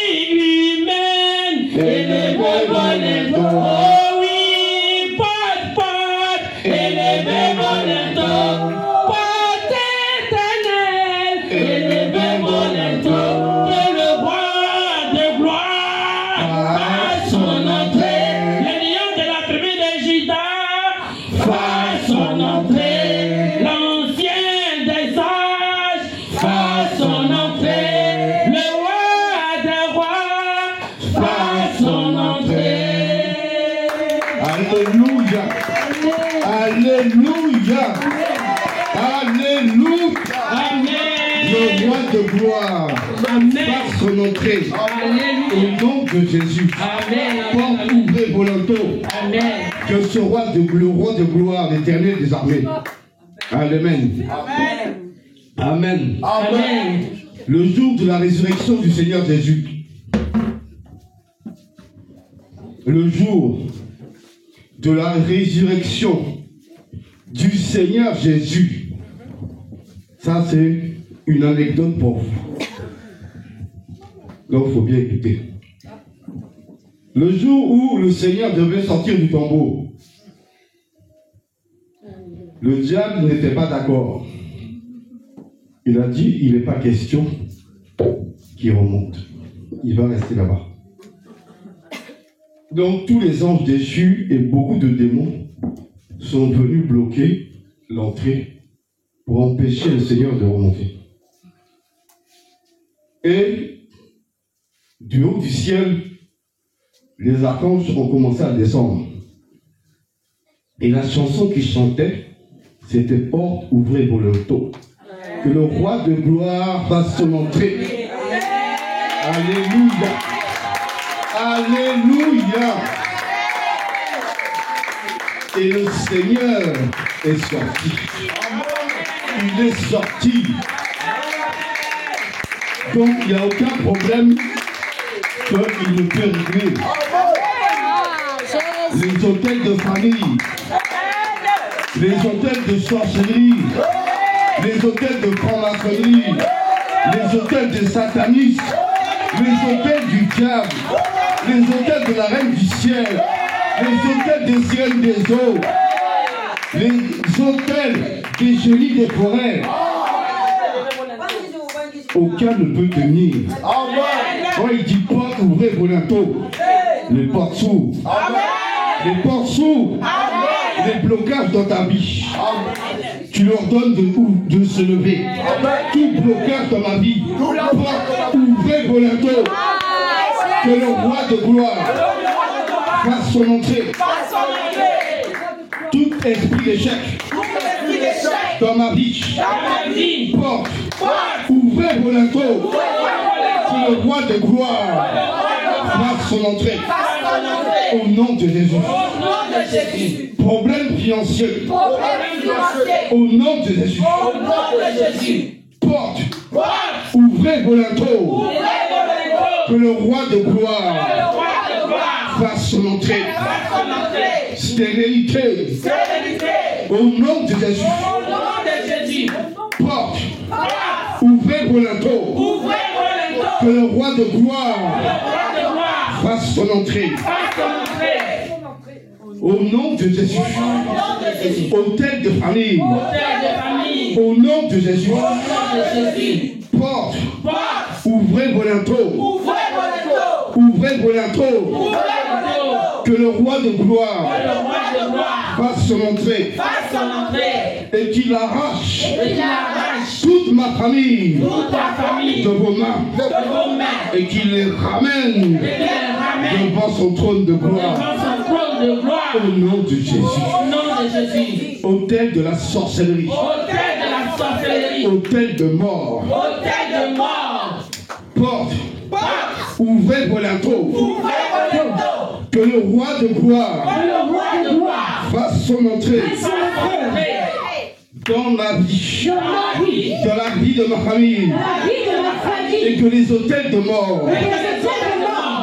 humaine, élevez vos linteaux. Oh oui, porte, élevez vos linteaux. Porte éternelle, élevez vos linteaux. Que le roi de gloire fasse son entrée. Le lion de la tribu de Juda fasse son entrée. L'ancien des âges fasse son entrée. Le roi des rois fasse son entrée. Alléluia. Alléluia. Alléluia. Amen. Le roi de gloire Amen. fasse son entrée. Alléluia. Au nom de Jésus. Amen. Porte, ouvrez vos linteaux. Amen. Que ce roi le roi de gloire, l'Éternel des armées. Amen. Amen. Amen. Amen. le jour de la résurrection du Seigneur Jésus, le jour de la résurrection du Seigneur Jésus, ça c'est une anecdote pour vous. Donc il faut bien écouter. Le jour où le Seigneur devait sortir du tombeau, le diable n'était pas d'accord. Il a dit, il n'est pas question qu'il remonte. Il va rester là-bas. Donc tous les anges déchus et beaucoup de démons sont venus bloquer l'entrée pour empêcher le Seigneur de remonter. Et du haut du ciel, les archanges ont commencé à descendre. Et la chanson qu'ils chantaient, c'était « Porte, ouvrez vos linteaux ». Que le roi de gloire fasse son entrée. Alléluia. Alléluia. Et le Seigneur est sorti. Il est sorti. Donc il n'y a aucun problème qu'il ne peut régler. Les hôtels de famille, les hôtels de sorcellerie, les hôtels de franc-maçonnerie, les hôtels de satanistes, les hôtels du diable, les hôtels de la reine du ciel, les hôtels des sirènes des eaux, les hôtels des génies des forêts. Aucun ne peut tenir. Quand il dit porte, ouvrez vos linteaux. Les portes s'ouvrent. Les portes s'ouvrent. Les blocages dans ta vie. Tu leur donnes de se lever. Tout blocage dans ma vie. Porte, ouvrez vos linteaux. Que le roi de gloire fasse son entrée. Tout esprit d'échec dans ma vie. Porte, ouvrez vos linteaux. Que le roi de gloire fasse son entrée. Au nom de Jésus. Problème financier. Au nom de Jésus. Porte, ouvrez vos linteaux. Que le roi de gloire fasse son entrée. Stérilité. Au nom de Jésus. Porte, ouvrez vos linteaux. Que le roi de gloire fasse son entrée. Au nom de Jésus. Hôtel de famille. Au nom de Jésus. Porte, ouvrez vos linteaux. Ouvrez vos linteaux. Que le roi de gloire fasse son entrée. Et qu'il arrache toute ma famille de vos mains. Et qu'il les ramène devant son trône de gloire. Au nom de Jésus. Hôtel de la sorcellerie. Hôtel de mort. Porte, ouvrez vos linteaux. Que le roi de gloire fasse son entrée dans ma vie, dans la vie de ma famille, et que les hôtels de mort,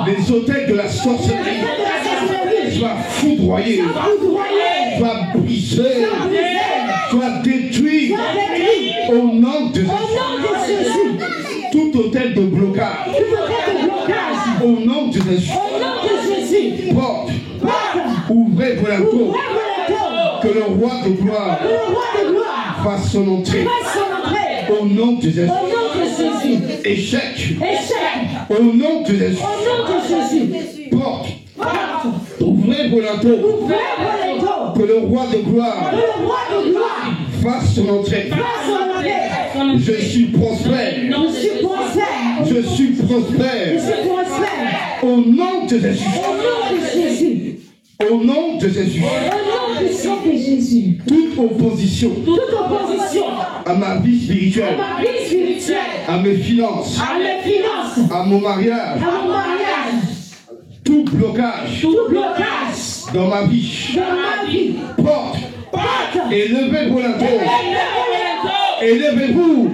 les hôtels de la sorcellerie soient foudroyés, soient brisés, soient détruits au nom de Jésus. Tout hôtel de blocage, au nom de Jésus. Porte, ouvrez vos linteaux. Que le roi de gloire fasse son entrée. Au nom de Jésus. Échec. Au nom de Jésus. Porte, ouvrez vos linteaux. Que le roi de gloire fasse son entrée. Je suis prospère. Je suis prospère. Au nom de Jésus. Au nom de Jésus. Toute opposition à ma vie spirituelle, à mes finances, à mon mariage, tout blocage dans ma vie. Porte, élevez vos linteaux. Élevez-vous.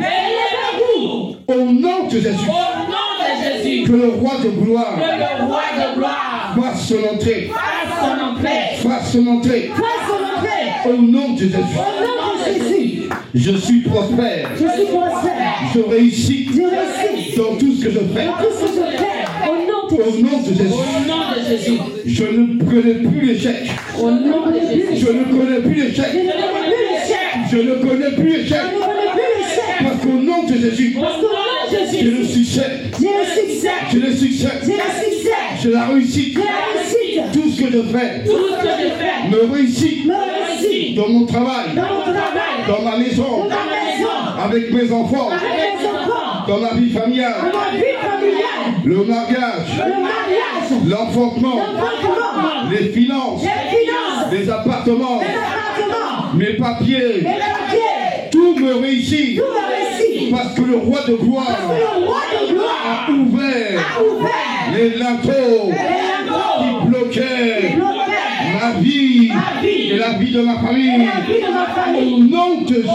Au nom de Jésus. Au nom de Jésus. Que le roi de gloire. Que le roi de gloire. Fasse son entrée. Fasse son entrée. Fasse son entrée. Fasse son entrée. Au nom de Jésus. Au nom de Jésus. Je suis prospère. Je suis prospère. Je réussis. Je réussis. Dans tout ce que je fais. Dans tout ce que je fais. Au nom de Au Jésus. nom de Jésus. Au nom de Jésus. Je ne connais plus l'échec. Au nom de Jésus. Je ne connais plus l'échec. Je ne connais plus l'échec. Je ne connais plus l'échec. Je ne connais plus l'échec. Parce qu'au nom de Jésus, Parce qu'au nom de j'ai Jésus, le succès. j'ai le succès. J'ai le succès. J'ai le succès. J'ai la réussite. J'ai la réussite. Tout ce que je fais Tout ce que je fais me réussit. Me réussit. Dans mon travail. Dans mon travail. Dans ma maison. Dans ma maison. Avec mes enfants. Avec mes enfants. Dans ma vie familiale. Dans ma vie familiale. Le mariage. Le mariage. L'enfantement. L'enfantement. Les finances. Les finances. Les appartements. Les appartements. Mes papiers. Les papiers. Tout me réussit. Tout me réussit. Parce que le roi de gloire Parce que le roi de gloire a ouvert a ouvert les linteaux les linteaux qui bloquaient qui bloquaient ma vie ma vie et la vie de ma famille. et la vie de ma Au famille. nom de Jésus.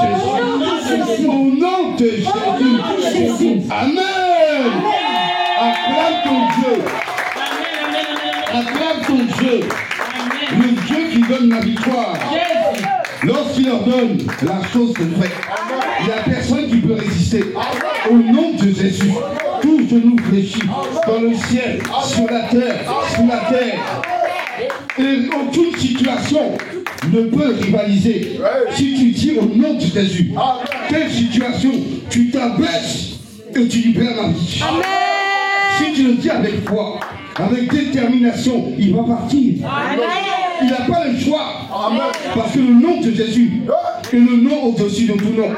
Au nom de Au nom de Jésus. Jésus. Amen. Acclame ton Dieu. Amen, amen, amen. Acclame ton Dieu. Amen. Le Dieu qui donne la victoire. Jésus. Lorsqu'il ordonne, la chose se fait. Il n'y a personne qui peut résister. Au nom de Jésus, tout genou fléchit dans le ciel, sur la terre, sous la terre. Et aucune situation ne peut rivaliser. Si tu dis au nom de Jésus, quelle situation, tu t'abaisses et tu libères la vie. Si tu le dis avec foi, avec détermination, il va partir. Il n'a pas le choix. Parce que le nom de Jésus est le nom au-dessus de tout nom.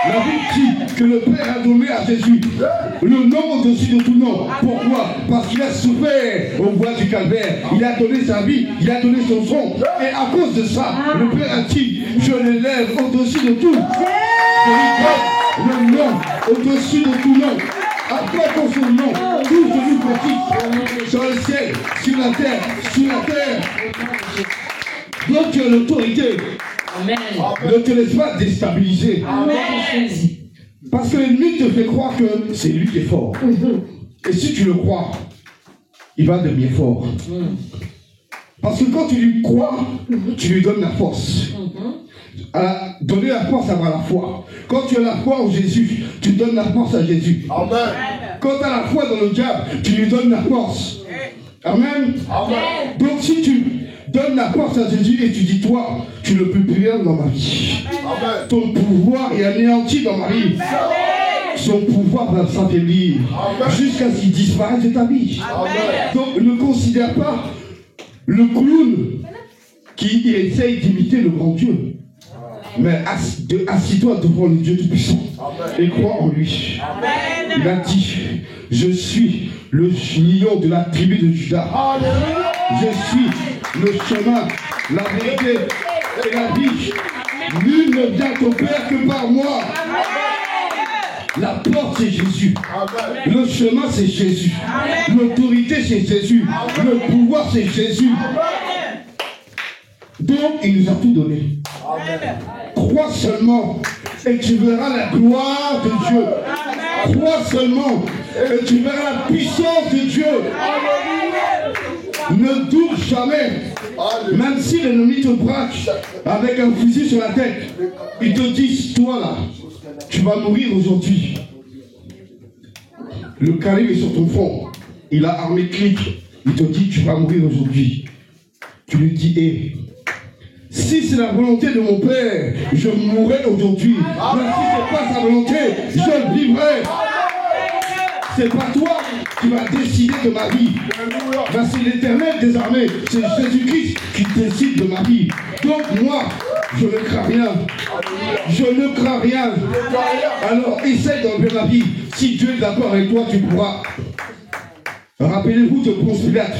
La Bible dit que le Père a donné à Jésus le nom au-dessus de tout nom. Pourquoi? Parce qu'il a souffert au bois du calvaire. Il a donné sa vie, il a donné son sang. Et à cause de ça, le Père a dit, je l'élève au-dessus de tout. Je lui donne le nom au-dessus de tout nom. Après qu'on son nom, tout genou petit sur le ciel, sur la terre, sur la terre. Donc tu as l'autorité. Amen. Ne te laisse pas déstabiliser. Amen. Parce que l'ennemi te fait croire que c'est lui qui est fort. Et si tu le crois, il va devenir fort. Parce que quand tu lui crois, tu lui donnes la force. Donner la force, avoir la foi. Quand tu as la foi en Jésus, tu donnes la force à Jésus. Amen. Quand tu as la foi dans le diable, tu lui donnes la force. Amen. Amen. Donc si tu donnes la force à Jésus et tu dis, toi, tu ne peux plus rien dans ma vie. Amen. Ton pouvoir est anéanti dans ma vie. Son pouvoir va s'affaiblir jusqu'à ce qu'il disparaisse de ta vie. Donc ne considère pas le clown qui essaye d'imiter le grand Dieu. Mais assis-toi devant le Dieu Tout-Puissant et crois en lui. Il a dit, je suis le lion de la tribu de Juda. Je suis le chemin, la vérité et la vie. Nul ne vient au Père que par moi. La porte c'est Jésus. Le chemin c'est Jésus. L'autorité c'est Jésus. Le pouvoir c'est Jésus. Donc il nous a tout donné. Crois seulement et tu verras la gloire de Dieu. Crois seulement et tu verras la puissance de Dieu. Ne doute jamais. Même si l'ennemi te braque avec un fusil sur la tête, il te dit, toi là, tu vas mourir aujourd'hui. Le calibre est sur ton front. Il a armé clic. Il te dit, tu vas mourir aujourd'hui. Tu lui dis, hé. Si c'est la volonté de mon Père, je mourrai aujourd'hui. Mais si ce n'est pas sa volonté, je vivrai. C'est pas toi qui vas décider de ma vie. Mais c'est l'Éternel des armées. C'est Jésus-Christ qui décide de ma vie. Donc moi, je ne crains rien. Je ne crains rien. Alors essaie d'enlever ma vie. Si Dieu est d'accord avec toi, tu pourras. Rappelez-vous de Ponce Pilate.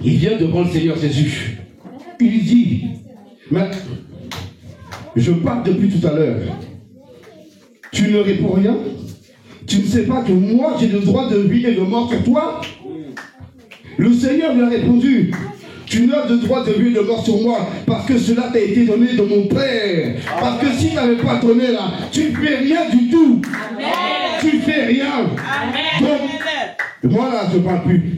Il vient devant le Seigneur Jésus. Il dit, mais je parle depuis tout à l'heure. Tu ne réponds rien? Tu ne sais pas que moi j'ai le droit de vie et de mort sur toi? Le Seigneur lui a répondu, tu n'as de droit de vie et de mort sur moi parce que cela t'a été donné de mon Père. Parce que si tu n'avais pas donné là, tu ne fais rien du tout. tu fais rien. Donc, moi là, je ne parle plus.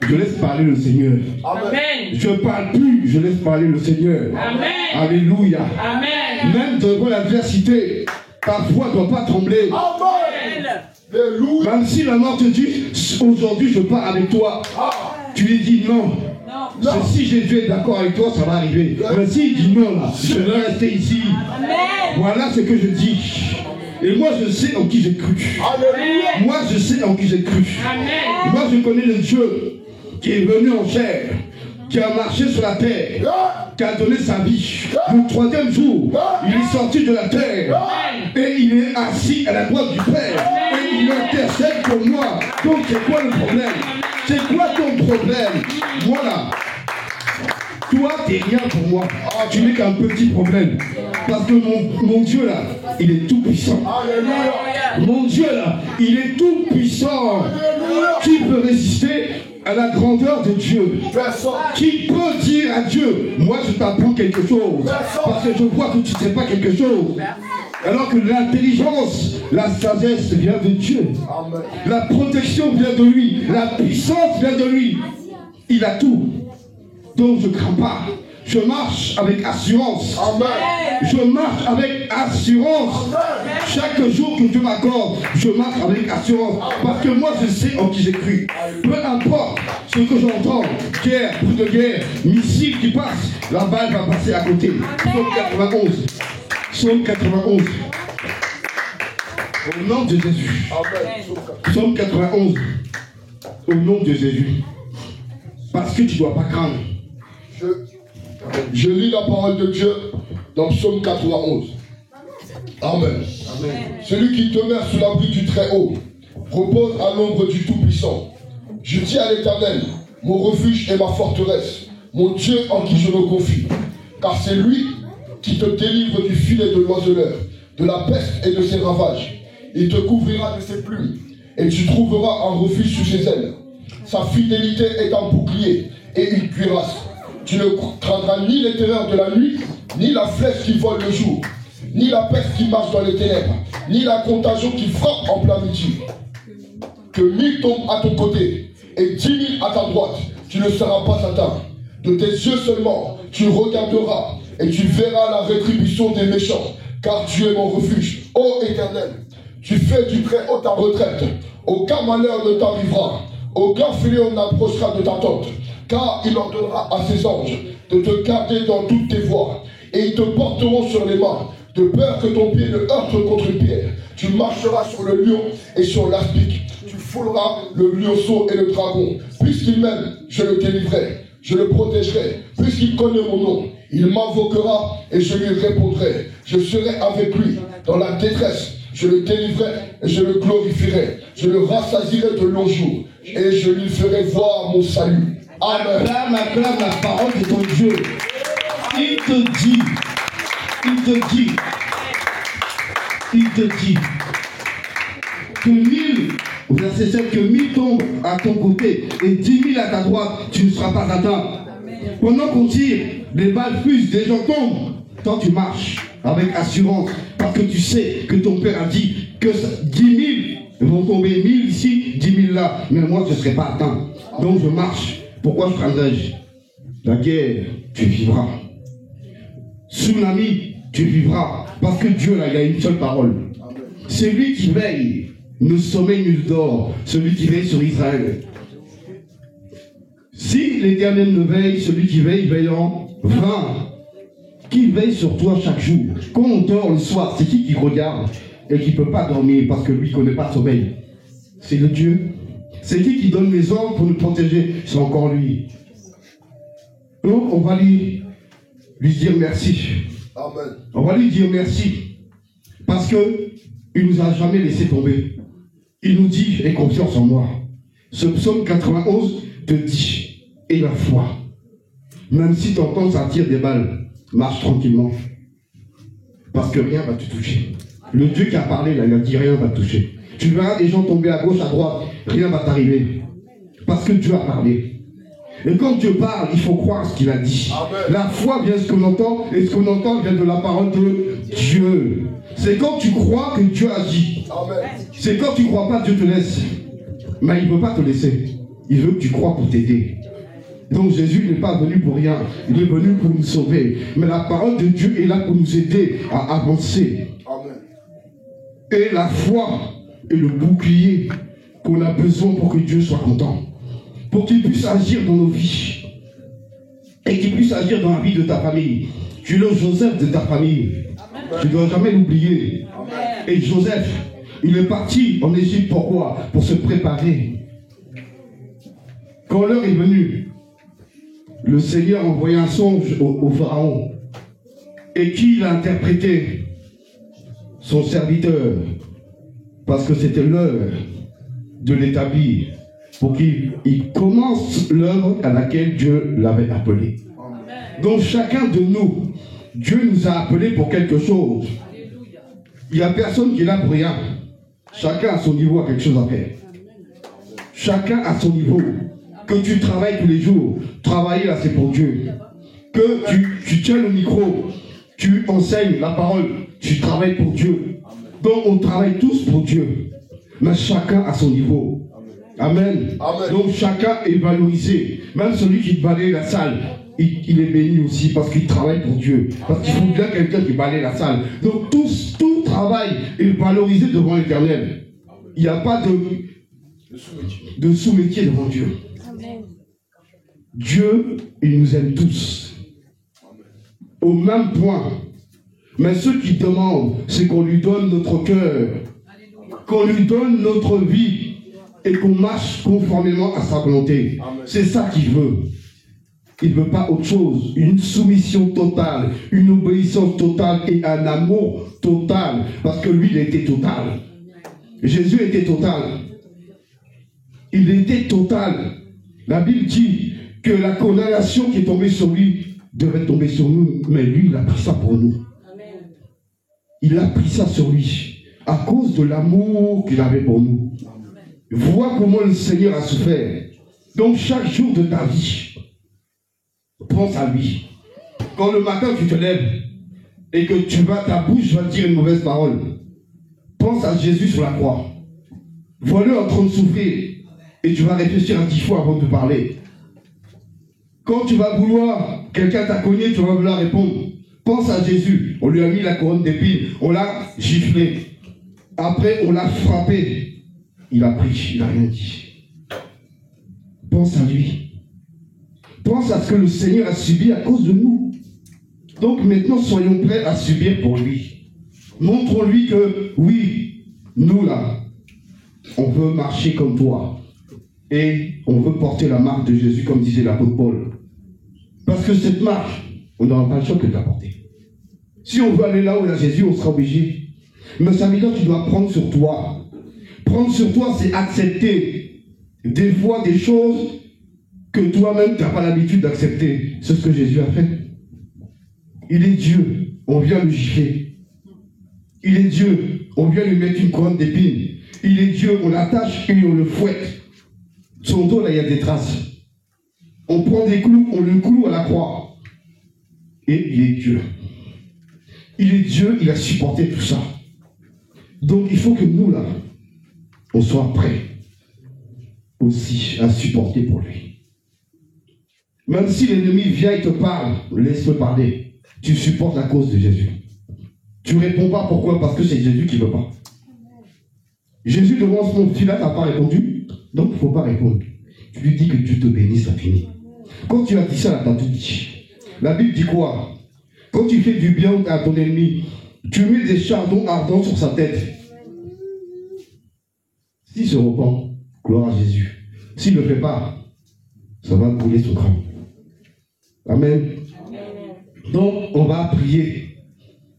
Je laisse parler le Seigneur. Amen. Je ne parle plus, je laisse parler le Seigneur. Amen. Alléluia. Amen. Même devant l'adversité, ta foi ne doit pas trembler. Même si la mort te dit, aujourd'hui je pars avec toi, tu lui dis non. Si Jésus est d'accord avec toi, ça va arriver. Mais s'il dit non, là, je vais rester ici. Voilà ce que je dis. Et moi je sais en qui j'ai cru. Moi je sais en qui j'ai cru. Moi je connais le Dieu qui est venu en chair, qui a marché sur la terre, qui a donné sa vie. Le troisième jour, il est sorti de la terre et il est assis à la droite du Père et il intercède pour moi. Donc c'est quoi le problème? C'est quoi ton problème? Voilà. Toi, t'es rien pour moi. Tu n'es qu'un petit problème. Parce que mon Dieu là, il est tout puissant. Mon Dieu là, il est tout puissant. Qui peut résister à la grandeur de Dieu? Qui peut dire à Dieu, moi je t'apprends quelque chose, parce que je vois que tu ne sais pas quelque chose. Alors que l'intelligence, la sagesse vient de Dieu. La protection vient de lui. La puissance vient de lui. Il a tout. Donc je ne crains pas. Je marche avec assurance. Je marche avec assurance. Chaque jour que Dieu m'accorde, je marche avec assurance. Parce que moi je sais en qui j'ai cru. Peu importe ce que j'entends, guerre, coup de guerre, missile qui passe, la balle va passer à côté. Psaume 91. Psaume 91. Au nom de Jésus. Psaume 91. Au nom de Jésus. Parce que tu ne dois pas craindre. Je lis la parole de Dieu dans Psaume 91. Amen. Celui qui demeure sous l'abri du Très-Haut repose à l'ombre du Tout-Puissant. Je dis à l'Éternel, mon refuge et ma forteresse, mon Dieu en qui je me confie. Car c'est lui qui te délivre du filet de l'oiseleur, de la peste et de ses ravages. Il te couvrira de ses plumes, et tu trouveras un refuge sous ses ailes. Sa fidélité est un bouclier et une cuirasse. Tu ne craindras ni les terreurs de la nuit, ni la flèche qui vole le jour, ni la peste qui marche dans les ténèbres, ni la contagion qui frappe en plein midi. Que 1000 tombent à ton côté et 10 000 à ta droite, tu ne seras pas atteint. De tes yeux seulement, tu regarderas et tu verras la rétribution des méchants, car tu es mon refuge, ô Éternel. Tu fais du Très-Haut ta retraite, aucun malheur ne t'arrivera, aucun fléau n'approchera de ta tente. Car il ordonnera à ses anges de te garder dans toutes tes voies, et ils te porteront sur les mains, de peur que ton pied ne heurte contre une pierre. Tu marcheras sur le lion et sur l'aspic, tu fouleras le lionceau et le dragon. Puisqu'il m'aime, je le délivrerai, je le protégerai. Puisqu'il connaît mon nom, il m'invoquera et je lui répondrai. Je serai avec lui dans la détresse, je le délivrerai et je le glorifierai. Je le rassasierai de longs jours et je lui ferai voir mon salut. Amen. Acclame la parole de ton Dieu. Il te dit que 1000, verset 7, que 1000 tombent à ton côté et 10 000 à ta droite, tu ne seras pas atteint. Pendant qu'on tire, les balles fusent, des gens tombent. Toi, tu marches avec assurance parce que tu sais que ton Père a dit que 10 000 vont tomber, 1000 ici, 10 000 là, mais moi, je ne serai pas atteint. Donc, je marche. Pourquoi je craindrais-je? La guerre, tu vivras. Tsunami, tu vivras. Parce que Dieu, là, il a une seule parole. Celui qui veille ne sommeille nul dort. Celui qui veille sur Israël. Si l'Éternel ne veille, celui qui veille, veille en vain. Qui veille sur toi chaque jour? Quand on dort le soir, c'est qui regarde et qui ne peut pas dormir parce que lui ne connaît pas le sommeil? C'est le Dieu. C'est qui donne les ordres pour nous protéger? C'est encore lui. Donc on va lui dire merci. Amen. On va lui dire merci. Parce qu'il ne nous a jamais laissé tomber. Il nous dit, aie confiance en moi. Ce psaume 91 te dit, aie la foi. Même si tu entends ça tire des balles, marche tranquillement. Parce que rien ne va te toucher. Le Dieu qui a parlé, là, il a dit rien ne va te toucher. Tu verras des gens tomber à gauche, à droite, rien ne va t'arriver. Parce que Dieu a parlé. Et quand Dieu parle, il faut croire ce qu'il a dit. Amen. La foi vient de ce qu'on entend, et ce qu'on entend vient de la parole de Dieu. C'est quand tu crois que Dieu a dit. C'est quand tu ne crois pas, Dieu te laisse. Mais il ne veut pas te laisser. Il veut que tu crois pour t'aider. Donc Jésus n'est pas venu pour rien. Il est venu pour nous sauver. Mais la parole de Dieu est là pour nous aider à avancer. Et la foi est le bouclier qu'on a besoin pour que Dieu soit content. Pour qu'il puisse agir dans nos vies. Et qu'il puisse agir dans la vie de ta famille. Tu es le Joseph de ta famille. Tu ne dois jamais l'oublier. Et Joseph, il est parti en Égypte. Pourquoi? Pour se préparer. Quand l'heure est venue, le Seigneur a envoyé un songe au Pharaon. Et qui l'a interprété? Son serviteur. Parce que c'était l'heure de l'établir. Pour qu'il commence l'œuvre à laquelle Dieu l'avait appelé. Donc chacun de nous, Dieu nous a appelés pour quelque chose. Il n'y a personne qui est là pour rien. Chacun à son niveau a quelque chose à faire. Chacun à son niveau. Que tu travailles tous les jours. Travailler là, c'est pour Dieu. Que tu tiens le micro, tu enseignes la parole, tu travailles pour Dieu. Donc on travaille tous pour Dieu. Mais chacun à son niveau. Amen. Amen. Donc chacun est valorisé. Même celui qui balaye la salle, il est béni aussi parce qu'il travaille pour Dieu. Parce qu'il faut bien quelqu'un qui balaye la salle. Donc tout travail est valorisé devant l'Éternel. Il n'y a pas de sous-métier devant Dieu. Dieu, il nous aime tous. Au même point. Mais ce qu'il demande, c'est qu'on lui donne notre cœur. Qu'on lui donne notre vie. Et qu'on marche conformément à sa volonté. C'est ça qu'il veut. Il ne veut pas autre chose. Une soumission totale, une obéissance totale et un amour total. Parce que lui, il était total. Jésus était total. Il était total. La Bible dit que la condamnation qui est tombée sur lui devait tomber sur nous. Mais lui, il a pris ça pour nous. Il a pris ça sur lui. À cause de l'amour qu'il avait pour nous. Vois comment le Seigneur a souffert. Donc chaque jour de ta vie, pense à lui. Quand le matin tu te lèves et que ta bouche va dire une mauvaise parole, pense à Jésus sur la croix. Vois-le en train de souffrir et tu vas réfléchir à 10 fois avant de parler. Quand tu vas vouloir, quelqu'un t'a cogné, tu vas vouloir répondre. Pense à Jésus. On lui a mis la couronne d'épines, on l'a giflé. Après on l'a frappé. Il a pris, il n'a rien dit. Pense à lui. Pense à ce que le Seigneur a subi à cause de nous. Donc maintenant, soyons prêts à subir pour lui. Montrons-lui que, oui, nous là, on veut marcher comme toi. Et on veut porter la marque de Jésus, comme disait l'apôtre Paul. Parce que cette marque, on n'aura pas le choix que de la porter. Si on veut aller là où il y a Jésus, on sera obligé. Mais ça veut dire que tu dois prendre sur toi. Prendre sur toi, c'est accepter des fois des choses que toi-même, tu n'as pas l'habitude d'accepter. C'est ce que Jésus a fait. Il est Dieu, on vient le gifler. Il est Dieu, on vient lui mettre une couronne d'épines. Il est Dieu, on l'attache et on le fouette. Son dos, là, il y a des traces. On prend des clous, on le cloue à la croix. Et il est Dieu. Il est Dieu, il a supporté tout ça. Donc il faut que nous, là, on soit prêts aussi à supporter pour lui. Même si l'ennemi vient et te parle, laisse-le parler. Tu supportes à cause de Jésus. Tu ne réponds pas pourquoi? Parce que c'est Jésus qui ne veut pas. Jésus devant son fils là, tu n'as pas répondu, donc il ne faut pas répondre. Tu lui dis que Dieu te bénisse, ça finit. Quand tu as dit ça, tu as tout dit. La Bible dit quoi? Quand tu fais du bien à ton ennemi, tu mets des chardons ardents sur sa tête. S'il se repent, gloire à Jésus. S'il ne le fait pas, ça va brûler son crâne. Amen. Donc, on va prier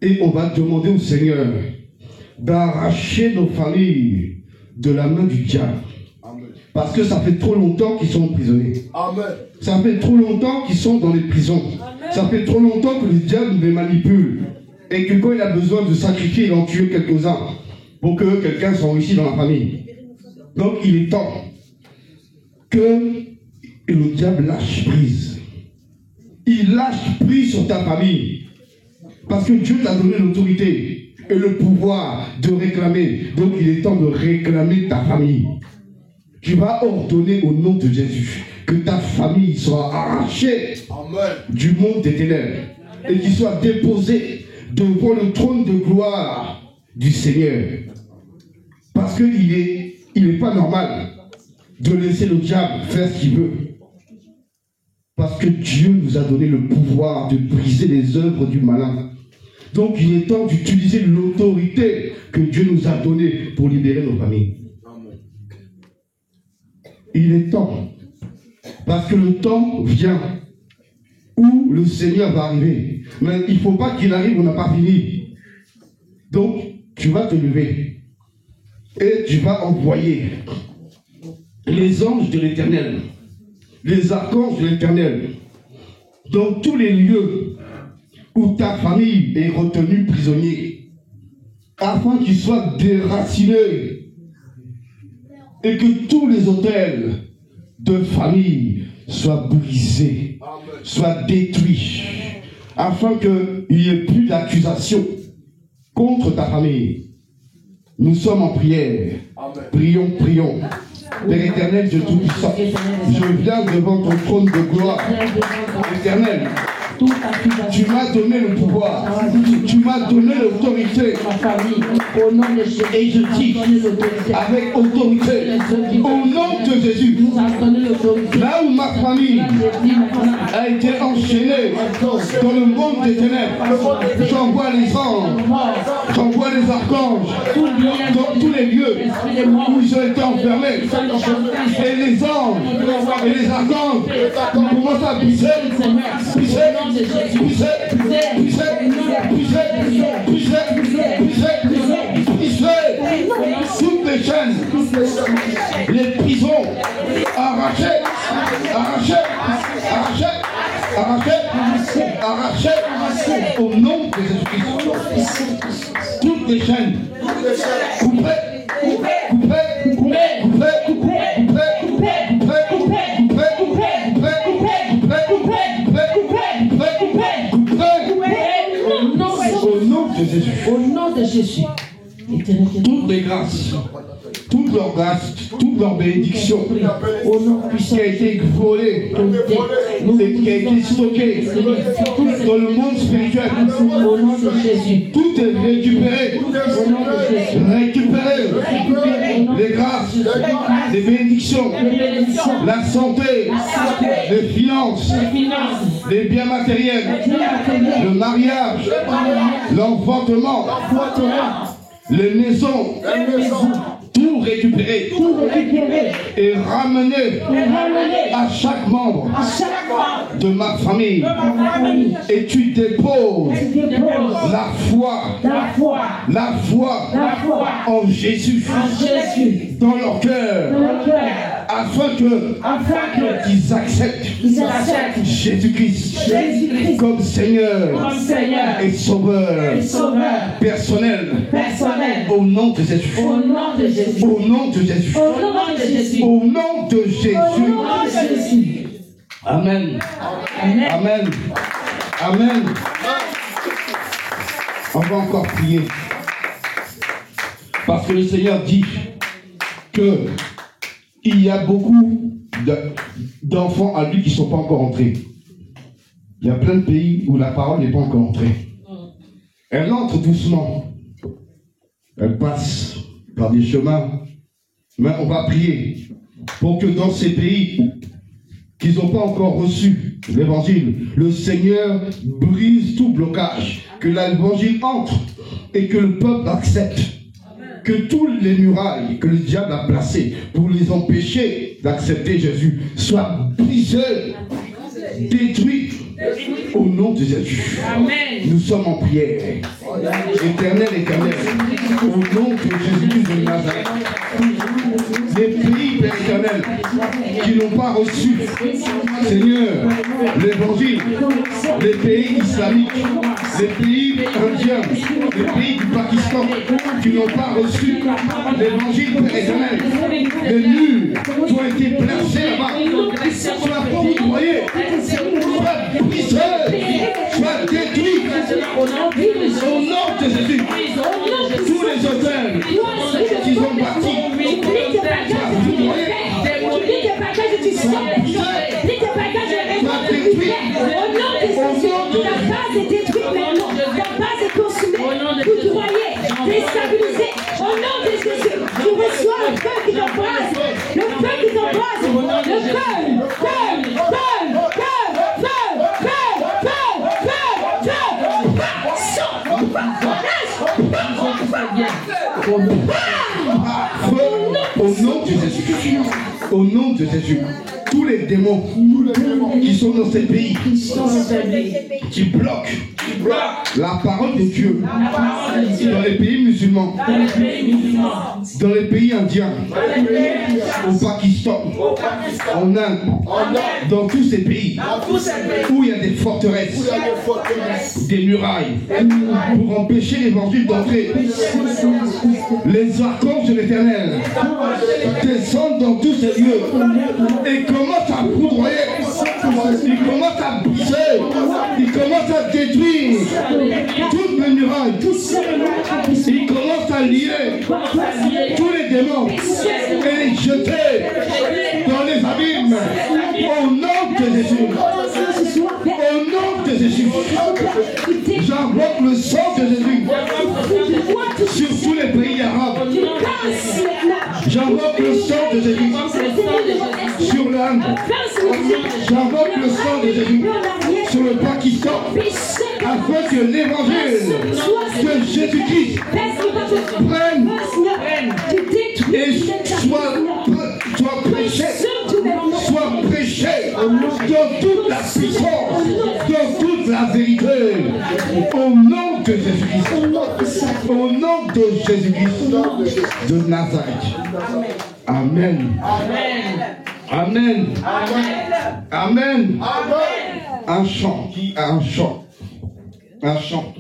et on va demander au Seigneur d'arracher nos familles de la main du diable. Parce que ça fait trop longtemps qu'ils sont emprisonnés. Amen. Ça fait trop longtemps qu'ils sont dans les prisons. Amen. Ça fait trop longtemps que le diable les manipule. Et que quand il a besoin de sacrifier, il en tue quelques-uns pour que quelqu'un s'enrichisse dans la famille. Donc il est temps que le diable lâche prise. Il lâche prise sur ta famille. Parce que Dieu t'a donné l'autorité. et le pouvoir de réclamer. Donc il est temps de réclamer ta famille. Tu vas ordonner au nom de Jésus que ta famille soit arrachée du monde des ténèbres et qu'il soit déposé devant le trône de gloire du Seigneur. Parce qu'il n'est pas normal de laisser le diable faire ce qu'il veut. Parce que Dieu nous a donné le pouvoir de briser les œuvres du malin. Donc il est temps d'utiliser l'autorité que Dieu nous a donnée pour libérer nos familles. Il est temps. Parce que le temps vient où le Seigneur va arriver. Mais il ne faut pas qu'il arrive, on n'a pas fini. Donc tu vas te lever et tu vas envoyer les anges de l'Éternel, les archanges de l'Éternel, dans tous les lieux où ta famille est retenue prisonnier, afin qu'ils soient déracinés et que tous les autels de famille soient brisés, soient détruits, afin qu'il n'y ait plus d'accusation contre ta famille. Nous sommes en prière. Prions, prions. Père éternel, Dieu Tout-Puissant, je viens devant ton trône de gloire. Éternel, tu m'as donné le pouvoir, tu m'as donné l'autorité. Et je dis avec autorité, au nom de Jésus, là où ma famille a été enchaînée dans le monde des ténèbres, j'envoie les anges, j'envoie les archanges dans tous les lieux où ils ont été enfermés. Et les anges et les archanges commencent à briser, toutes les chaînes, les prisons, arrachées au nom de Jésus-Christ. Toutes les chaînes, au nom de Jésus. Toutes les grâces, toutes leurs grâces, toutes leurs bénédictions qui a été volée et qui a été stockée dans le monde spirituel, Au nom de Jésus. tout est récupéré. Au nom de Jésus. Récupéré. Les grâces, les bénédictions, la santé, les finances, les biens matériels, le mariage, l'enfantement, les maisons, tout récupérer et ramener à chaque membre de ma famille. Et tu déposes la foi en Jésus dans leur cœur, afin qu'ils acceptent Jésus-Christ comme Seigneur et Sauveur personnel. Au nom de Jésus. Au nom de Jésus. Au nom de Jésus. Amen. Amen. Amen. On va encore prier. Parce que le Seigneur dit que il y a beaucoup d'enfants à lui qui ne sont pas encore entrés. Il y a plein de pays où la parole n'est pas encore entrée. Elle entre doucement. Elle passe par des chemins. Mais on va prier pour que dans ces pays qui n'ont pas encore reçu l'évangile, le Seigneur brise tout blocage, que l'évangile entre et que le peuple accepte. Que toutes les murailles que le diable a placées pour les empêcher d'accepter Jésus soient brisées, détruites au nom de Jésus. Amen. Nous sommes en prière. Éternel, au nom de Jésus de Nazareth. Les pays, Père éternel, qui n'ont pas reçu, Seigneur, l'évangile, les pays islamiques, les pays indiens, les pays du Pakistan, qui n'ont pas reçu l'évangile, Père éternel, les murs qui ont été placés là-bas, soient foudroyés, soient brisés, soient détruits, au nom de Jésus. les hôtels qu'ils ont bâtis. Lis tes bagages et tu libères. Lis tes bagages et tu sors. Lis tes bagages et tu libères. Au nom de Jésus, ta base est détruite maintenant. Ta base est consumée, foudroyée, déstabilisée. Au nom de Jésus, tu reçois le feu qui t'embrase. Le feu qui t'embrase. Le feu. Au nom de Jésus, au nom de Jésus, tous les démons qui sont dans ces pays, qui bloquent la parole de Dieu dans les pays musulmans, dans les pays indiens, au Pakistan, en Inde, dans tous ces pays où il y a des forteresses, des murailles, pour empêcher l'évangile d'entrer. Les archanges de l'Éternel descendent dans tous ces lieux et commencent à foudroyer, ils commencent à briser, ils commencent à détruire toutes les murailles, ils commencent à lier tous les démons et les jeter dans les abîmes au nom de Jésus. Au nom de Jésus, j'invoque le sang de Jésus sur tous les pays arabes. J'invoque le sang de Jésus sur l'Inde. J'invoque le sang de Jésus sur le Pakistan, afin que l'évangile de Jésus-Christ prenne et soit prêché dans toute la puissance, dans toute la vérité, au nom de Jésus-Christ, au nom de Jésus-Christ de Nazareth. Amen. Amen. Amen. Un chant, qui a un chant? Un chant.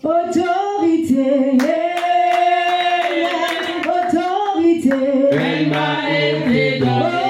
Autorité, autorité, Elle m'a été donnée.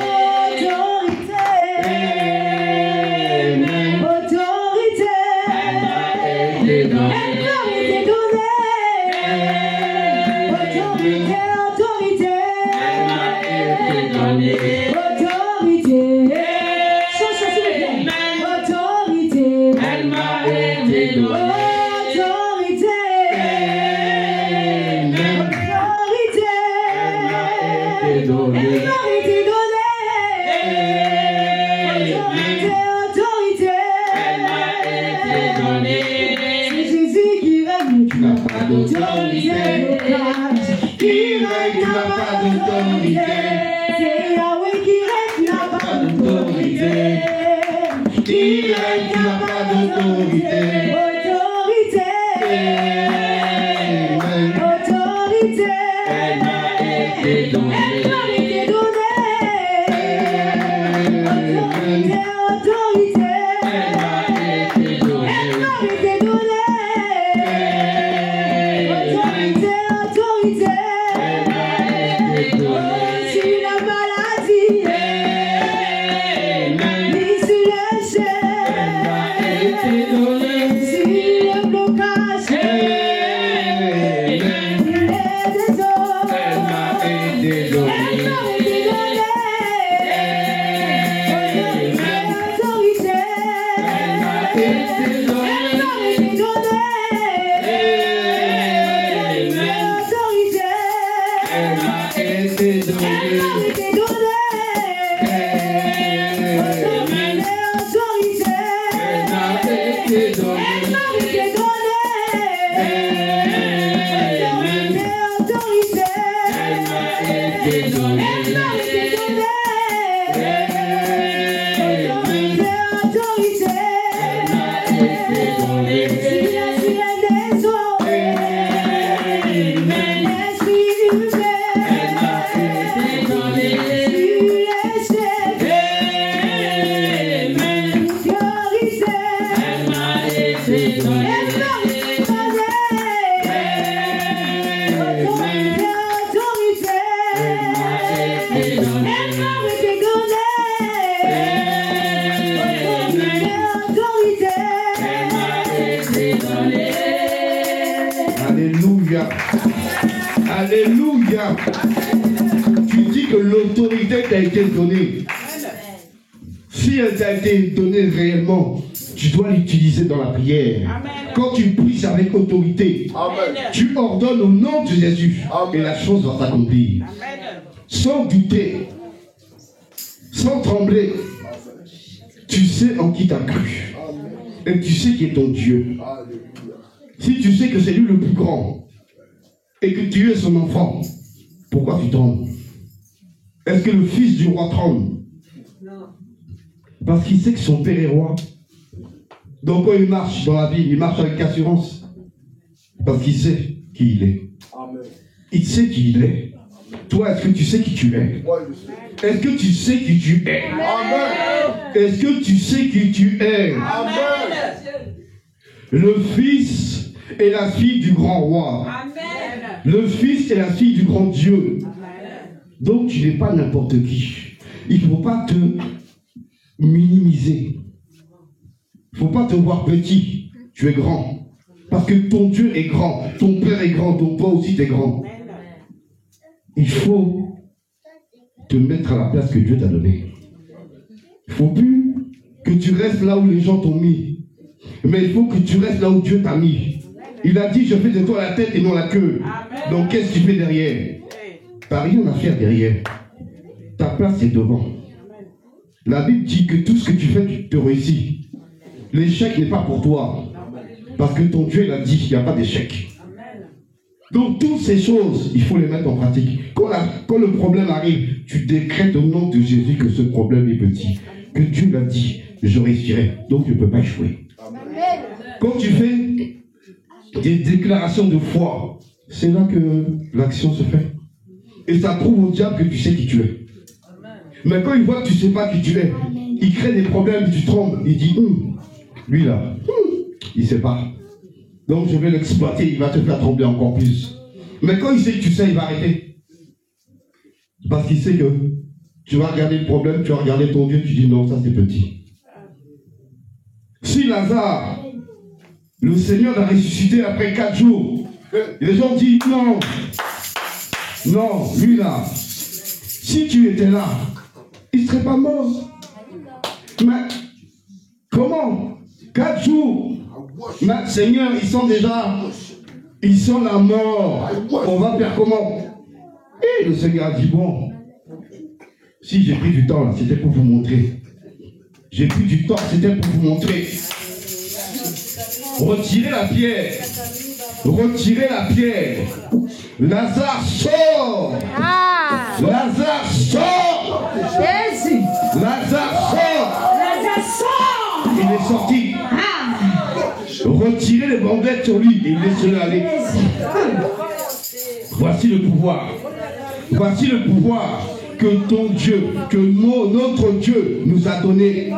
Alléluia. Alléluia. Tu dis que l'autorité t'a été donnée. Si elle t'a été donnée réellement, tu dois l'utiliser dans la prière. Amen. Quand tu pries avec autorité, Amen. tu ordonnes au nom de Jésus Amen. et la chose va s'accomplir. Amen. Sans douter, sans trembler, tu sais en qui tu as cru. Et tu sais qui est ton Dieu. Si tu sais que c'est lui le plus grand et que tu es son enfant, pourquoi tu trembles? Est-ce que le fils du roi tremble? Parce qu'il sait que son père est roi. Donc quand il marche dans la vie, il marche avec assurance. Parce qu'il sait qui il est. Amen. Il sait qui il est. Toi, est-ce que tu sais qui tu es? Moi, je sais. Est-ce que tu sais qui tu es? Amen. Est-ce que tu sais qui tu es? Amen. Le fils et la fille du grand roi. Amen. Le fils et la fille du grand Dieu. Donc tu n'es pas n'importe qui. Il ne faut pas te minimiser. Il ne faut pas te voir petit. Tu es grand. Parce que ton Dieu est grand. Ton Père est grand. Donc toi aussi tu es grand. Il faut te mettre à la place que Dieu t'a donnée. Il ne faut plus que tu restes là où les gens t'ont mis. Mais il faut que tu restes là où Dieu t'a mis. Il a dit, je fais de toi la tête et non la queue. Amen. Donc qu'est-ce que tu fais derrière? Tu n'as rien à faire derrière. Ta place est devant. La Bible dit que tout ce que tu fais, tu te réussis. L'échec n'est pas pour toi. Parce que ton Dieu l'a dit, il n'y a pas d'échec. Donc toutes ces choses, il faut les mettre en pratique. Quand le problème arrive, tu décrètes au nom de Jésus que ce problème est petit. Que Dieu l'a dit, je réussirai. Donc je ne peux pas échouer. Quand tu fais des déclarations de foi, c'est là que l'action se fait. Et ça prouve au diable que tu sais qui tu es. Mais quand il voit que tu ne sais pas qui tu es, il crée des problèmes, tu trembles. Il dit, lui là, il ne sait pas. Donc je vais l'exploiter, il va te faire trembler encore plus. Mais quand il sait que tu sais, il va arrêter. Parce qu'il sait que tu vas regarder le problème, tu vas regarder ton Dieu, tu dis non, ça c'est petit. Si Lazare, le Seigneur l'a ressuscité après 4 jours, les gens disent non, non, lui là, si tu étais là, il ne serait pas mort. Mais comment? 4 jours. Mais Seigneur, ils sont la mort. On va faire comment? Et le Seigneur a dit, bon, si j'ai pris du temps là, c'était pour vous montrer. J'ai pris du temps, c'était pour vous montrer. Retirez la pierre. Retirez la pierre. Lazare sort. Lazare sort. Jésus. Lazare sort. Lazare sort. Il est sorti. Retirez les bandettes sur lui et laissez-le aller. Voici le pouvoir. Voici le pouvoir que ton Dieu, que notre Dieu nous a donné.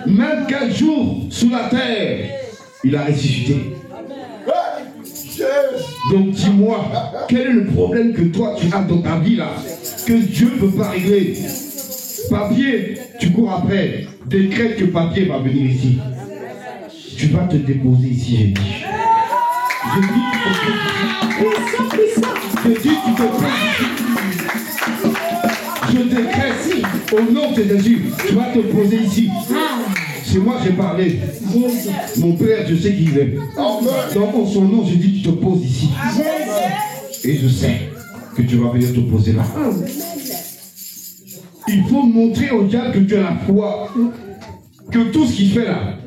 Même 4 jours sous la terre, il a ressuscité. Donc dis-moi, quel est le problème que toi tu as dans ta vie là, que Dieu ne peut pas régler? Papier, tu cours après, décrète que papier va venir ici. Tu vas te déposer ici, j'ai dit. Je dis, tu te poses ici. Je décrète au nom de Jésus, tu vas te poser ici. C'est moi qui ai parlé. Mon Père, je sais qui il est. Donc en son nom, je dis, tu te poses ici. Et je sais que tu vas venir te poser là. Il faut montrer au diable que tu as la foi. Que tout ce qu'il fait là,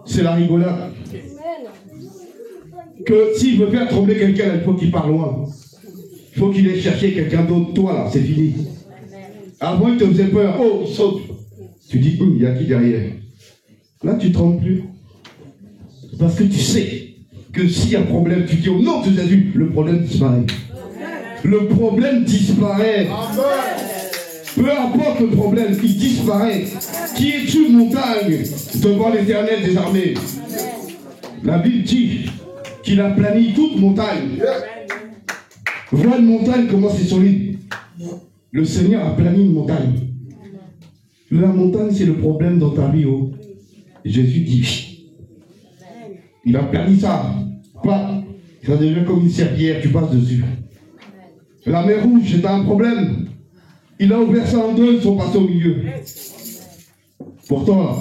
c'est la rigolade. Que s'il veut faire trembler quelqu'un, il faut qu'il parte loin. Il faut qu'il aille chercher quelqu'un d'autre. Toi là, c'est fini. Avant, il te faisait peur. Oh, il saute. Tu dis, il y a qui derrière? Là, tu ne trembles plus. Parce que tu sais que s'il y a un problème, tu dis au nom de Jésus, le problème disparaît. Le problème disparaît. Peu importe le problème, il disparaît. Qui es-tu, montagne, devant l'Éternel des armées? La Bible dit qu'il a plani toute montagne. Vois une montagne, comment c'est solide. Le Seigneur a plani une montagne. La montagne, c'est le problème dans ta vie. Oh. Jésus dit, il a plani ça. Pas Ça devient comme une serpillière, tu passes dessus. La mer Rouge, c'est un problème. Il a ouvert ça en deux, ils sont passés au milieu. Pourtant, là,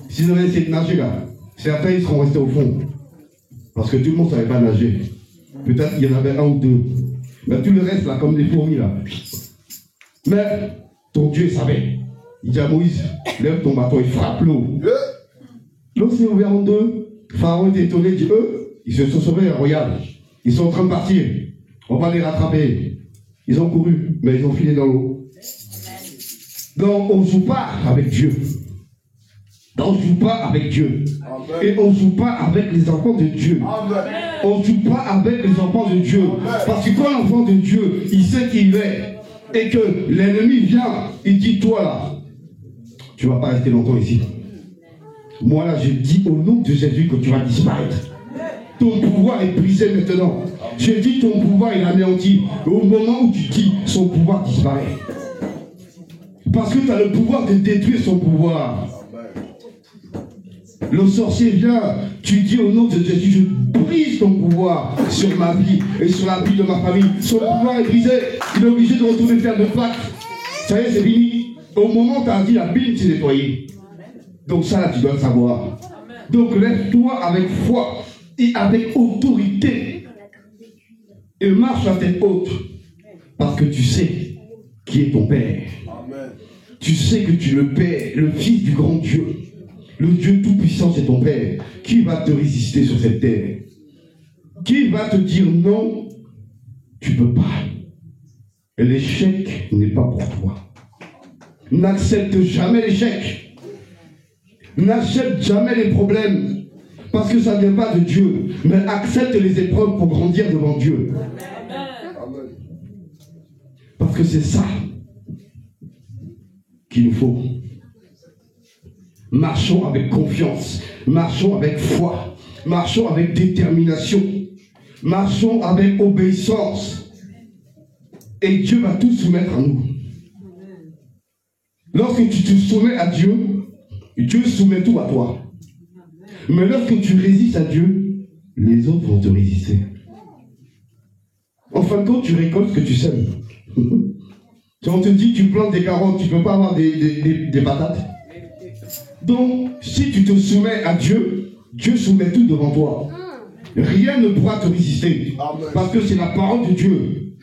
s'ils avaient essayé de nager, là, certains ils seront restés au fond. Parce que tout le monde ne savait pas nager. Peut-être qu'il y en avait un ou deux. Mais tout le reste, là, comme des fourmis, là. Mais ton Dieu savait. Il dit à Moïse, lève ton bâton, il frappe l'eau. L'eau s'est ouverte en deux. Pharaon était étonné, il dit, eux, ils se sont sauvés, regarde. Ils sont en train de partir. On va les rattraper. Ils ont couru, mais ils ont filé dans l'eau. Donc, on ne joue pas avec Dieu. On ne joue pas avec Dieu. Amen. Et on ne joue pas avec les enfants de Dieu. Amen. On ne joue pas avec les enfants de Dieu. Amen. Parce que quand l'enfant de Dieu, il sait qui il est, et que l'ennemi vient, il dit, toi là, tu ne vas pas rester longtemps ici. Moi là, je dis au nom de Jésus que tu vas disparaître. Ton pouvoir est brisé maintenant. Je dis ton pouvoir est anéanti. Au moment où tu dis, son pouvoir disparaît. Parce que tu as le pouvoir de détruire son pouvoir. Le sorcier vient, tu dis au nom de Jésus, je brise ton pouvoir sur ma vie et sur la vie de ma famille. Son pouvoir est brisé, il est obligé de retourner faire de Pâques. Ça y est, c'est fini. Au moment où tu as dit, la Bible s'est nettoyée. Donc ça, là, tu dois le savoir. Donc lève-toi avec foi et avec autorité. Et marche à tête haute. Parce que tu sais qui est ton Père. Amen. Tu sais que tu es le Père, le Fils du grand Dieu. Le Dieu Tout-Puissant, c'est ton Père. Qui va te résister sur cette terre? Qui va te dire non? Tu ne peux pas. Et l'échec n'est pas pour toi. N'accepte jamais l'échec. N'accepte jamais les problèmes. Parce que ça ne vient pas de Dieu. Mais accepte les épreuves pour grandir devant Dieu. Amen. Parce que c'est ça qu'il nous faut. Marchons avec confiance, marchons avec foi, marchons avec détermination, marchons avec obéissance. Et Dieu va tout soumettre à nous. Lorsque tu te soumets à Dieu, Dieu soumet tout à toi. Mais lorsque tu résistes à Dieu, les autres vont te résister. En fin de compte, tu récoltes ce que tu sèmes. Si on te dit tu plantes des carottes, tu ne peux pas avoir des patates. Donc, si tu te soumets à Dieu, Dieu soumet tout devant toi. Rien ne pourra te résister. Parce que c'est la parole de Dieu.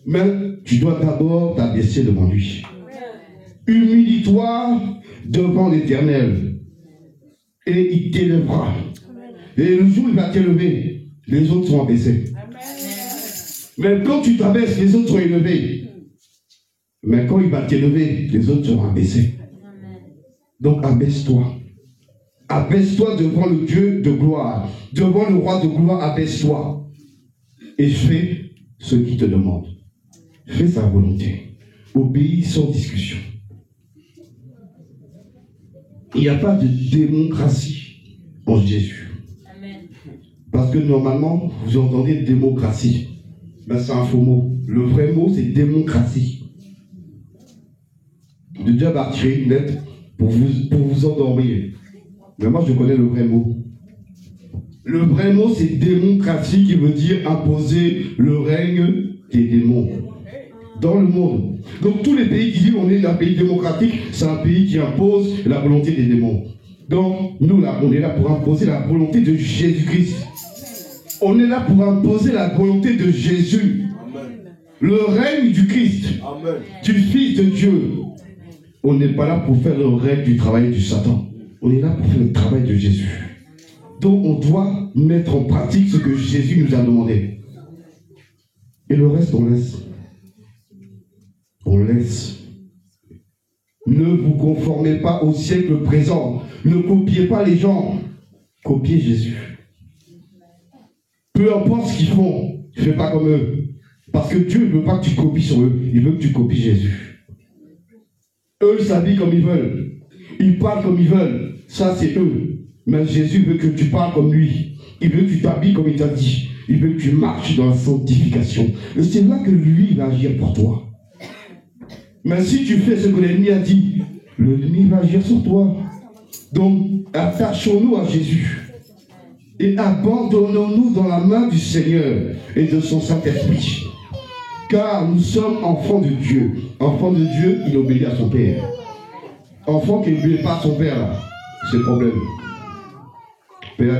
Mais tu dois d'abord t'abaisser devant lui. Humilie-toi devant l'Éternel. Et il t'élèvera. Et le jour où il va t'élever, les autres sont abaissés. Mais quand tu t'abaisses, les autres sont élevés. Mais quand il va t'élever, les autres seront abaissés. Donc abaisse-toi. Abaisse-toi devant le Dieu de gloire. Devant le roi de gloire, abaisse-toi. Et fais ce qu'il te demande. Fais sa volonté. Obéis sans discussion. Il n'y a pas de démocratie en Jésus. Amen. Parce que normalement, vous entendez démocratie. Mais c'est un faux mot. Le vrai mot, c'est démocratie. De Dieu va tirer une lettre pour vous endormir. Mais moi, je connais le vrai mot. Le vrai mot, c'est démocratie, qui veut dire imposer le règne des démons dans le monde. Donc tous les pays qui disent on est un pays démocratique, c'est un pays qui impose la volonté des démons. Donc nous là, on est là pour imposer la volonté de Jésus-Christ. On est là pour imposer la volonté de Jésus. Amen. Le règne du Christ. Amen. Du Fils de Dieu. On n'est pas là pour faire le règne du travail du Satan. On est là pour faire le travail de Jésus. Donc on doit mettre en pratique ce que Jésus nous a demandé. Et le reste, on laisse. On laisse. Ne vous conformez pas au siècle présent. Ne copiez pas les gens. Copiez Jésus. Peu importe ce qu'ils font, ne fais pas comme eux. Parce que Dieu ne veut pas que tu copies sur eux. Il veut que tu copies Jésus. Eux, ils s'habillent comme ils veulent. Ils parlent comme ils veulent. Ça, c'est eux. Mais Jésus veut que tu parles comme lui. Il veut que tu t'habilles comme il t'a dit. Il veut que tu marches dans la sanctification. Et c'est là que lui, il va agir pour toi. Mais si tu fais ce que l'ennemi a dit, l'ennemi va agir sur toi. Donc, attachons-nous à Jésus. et abandonnons-nous dans la main du Seigneur et de son Saint-Esprit. Car nous sommes enfants de Dieu. Enfant de Dieu, il obéit à son Père. Enfant qui n'obéit pas à son Père, là, c'est le problème.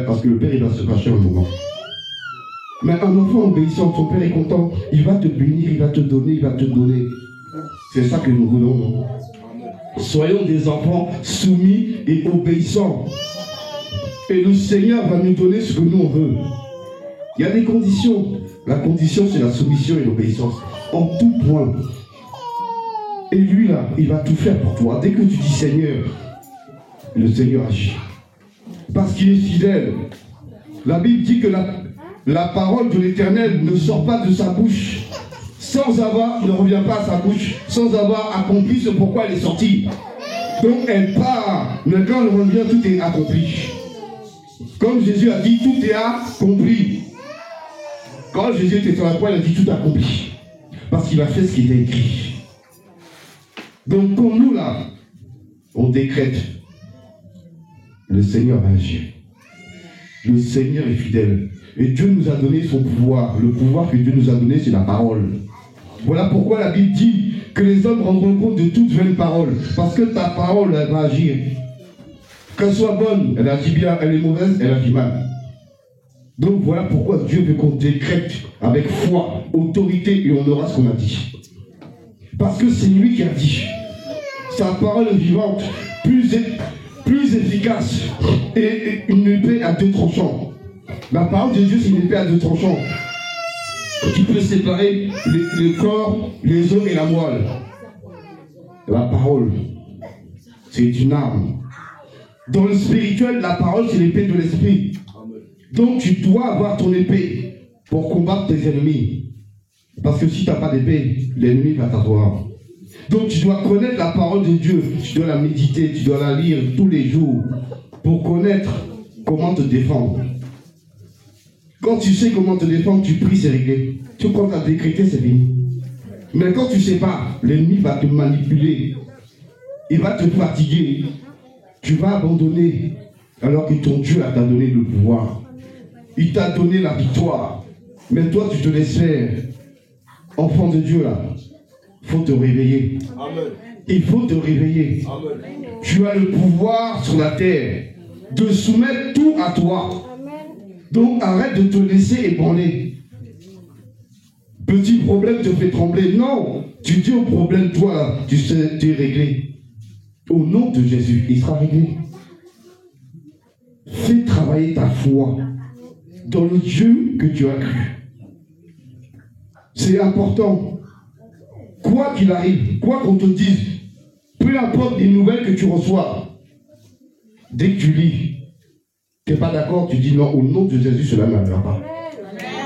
Parce que le Père, il va se fâcher un moment. Mais un enfant obéissant, son Père est content. Il va te bénir, il va te donner, il va te donner. C'est ça que nous voulons, non? Soyons des enfants soumis et obéissants. Et le Seigneur va nous donner ce que nous on veut. Il y a des conditions. La condition, c'est la soumission et l'obéissance. En tout point. Et lui, là, il va tout faire pour toi. Dès que tu dis Seigneur, le Seigneur agit. Parce qu'il est fidèle. La Bible dit que la parole de l'Éternel ne sort pas de sa bouche ne revient pas à sa bouche sans avoir accompli ce pourquoi elle est sortie. Donc elle part, mais quand elle revient, tout est accompli. Comme Jésus a dit, tout est accompli. Quand Jésus était sur la croix, il a dit tout accompli. Parce qu'il a fait ce qui était écrit. Donc comme nous là, on décrète, le Seigneur va agir. Le Seigneur est fidèle. Et Dieu nous a donné son pouvoir. Le pouvoir que Dieu nous a donné, c'est la parole. Voilà pourquoi la Bible dit que les hommes rendront compte de toute vaine parole. Parce que ta parole, elle va agir. Qu'elle soit bonne, elle agit bien. Elle est mauvaise, elle agit mal. Donc voilà pourquoi Dieu veut qu'on décrète avec foi, autorité, et on aura ce qu'on a dit. Parce que c'est lui qui a dit. Sa parole est vivante, plus efficace, et une épée à deux tranchants. La parole de Dieu, c'est une épée à deux tranchants qui peut séparer le corps, les os et la moelle. La parole, c'est une arme. Dans le spirituel, la parole, c'est l'épée de l'esprit. Donc tu dois avoir ton épée pour combattre tes ennemis. Parce que si tu n'as pas d'épée, l'ennemi va t'avoir. Donc tu dois connaître la parole de Dieu. Tu dois la méditer, tu dois la lire tous les jours pour connaître comment te défendre. Quand tu sais comment te défendre, tu pries, c'est réglé. Tu comptes à décréter, c'est fini. Mais quand tu ne sais pas, l'ennemi va te manipuler. Il va te fatiguer. Tu vas abandonner alors que ton Dieu t'a donné le pouvoir. Il t'a donné la victoire. Mais toi, tu te laisses faire. Enfant de Dieu, là, il faut te réveiller. Amen. Il faut te réveiller. Amen. Tu as le pouvoir sur la terre de soumettre tout à toi. Donc arrête de te laisser ébranler. Petit problème te fait trembler. Non, tu dis au problème, toi, tu sais, tu es réglé. Au nom de Jésus, il sera réglé. Fais travailler ta foi dans le Dieu que tu as cru. C'est important. Quoi qu'il arrive, quoi qu'on te dise, peu importe les nouvelles que tu reçois, dès que tu lis, tu n'es pas d'accord, tu dis non, au nom de Jésus, cela n'arrivera pas.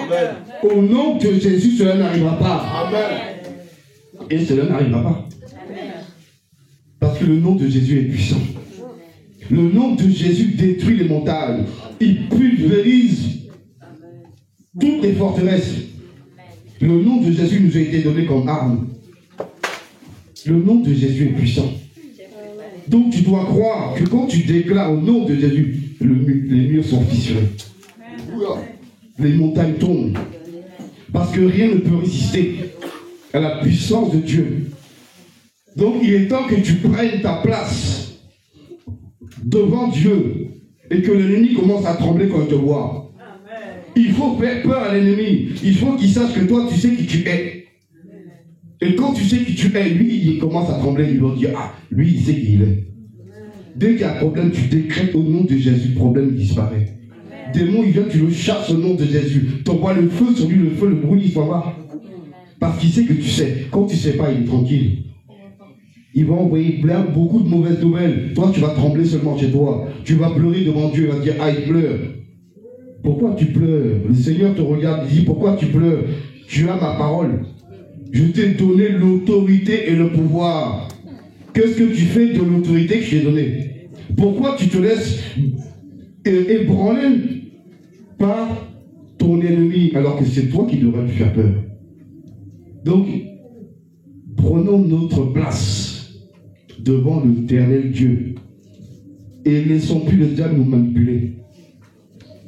Amen. Au nom de Jésus, cela n'arrivera pas. Amen. Et cela n'arrivera pas. Amen. Parce que le nom de Jésus est puissant. Le nom de Jésus détruit les montagnes. Il pulvérise toutes les forteresses. Le nom de Jésus nous a été donné comme arme. Le nom de Jésus est puissant. Donc tu dois croire que quand tu déclares au nom de Jésus, les murs sont fissurés. Les montagnes tombent. Parce que rien ne peut résister à la puissance de Dieu. Donc il est temps que tu prennes ta place devant Dieu et que l'ennemi commence à trembler quand il te voit. Il faut faire peur à l'ennemi. Il faut qu'il sache que toi, tu sais qui tu es. Et quand tu sais qui tu es, lui, il commence à trembler. Il va dire, ah, lui, il sait qui il est. Dès qu'il y a un problème, tu décrètes au nom de Jésus, le problème disparaît. Démon, il vient, tu le chasses au nom de Jésus. Tu envoies le feu sur lui, le feu, le brûle, il s'en va. Parce qu'il sait que tu sais. Quand tu ne sais pas, il est tranquille. Il va envoyer beaucoup de mauvaises nouvelles. Toi, tu vas trembler seulement chez toi. Tu vas pleurer devant Dieu. Il va te dire, ah, il pleure. Pourquoi tu pleures? Le Seigneur te regarde, il dit, pourquoi tu pleures? Tu as ma parole. Je t'ai donné l'autorité et le pouvoir. Qu'est-ce que tu fais de l'autorité que je t'ai donnée? Pourquoi tu te laisses ébranler par ton ennemi alors que c'est toi qui devrais lui faire peur? Donc, prenons notre place devant l'éternel Dieu et laissons plus le diable nous manipuler.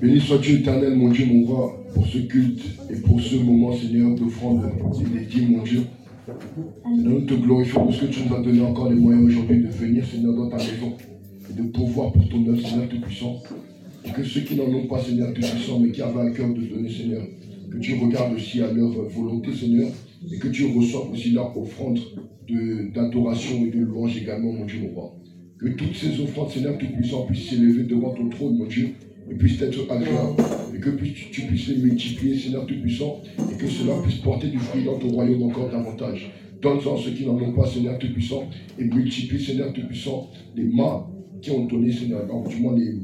Béni sois-tu éternel, mon Dieu, mon roi, pour ce culte et pour ce moment, Seigneur, d'offrande et des dîmes, mon Dieu. Seigneur, nous te glorifions parce que tu nous as donné encore les moyens aujourd'hui de venir, Seigneur, dans ta maison et de pouvoir pour ton œuvre, Seigneur Tout-Puissant. Et que ceux qui n'en ont pas, Seigneur Tout-Puissant, mais qui avaient à cœur de donner, Seigneur, que tu regardes aussi à leur volonté, Seigneur, et que tu reçoives aussi leur offrande d'adoration et de louange également, mon Dieu, mon roi. Que toutes ces offrandes, Seigneur Tout-Puissant, puissent s'élever devant ton trône, mon Dieu, et puissent être agréables, et que tu puisses les multiplier, Seigneur Tout-Puissant, et que cela puisse porter du fruit dans ton royaume encore davantage. Donne-en ceux qui n'en ont pas, Seigneur Tout-Puissant, et multiplie, Seigneur Tout-Puissant, les mains qui ont donné, Seigneur, du moins les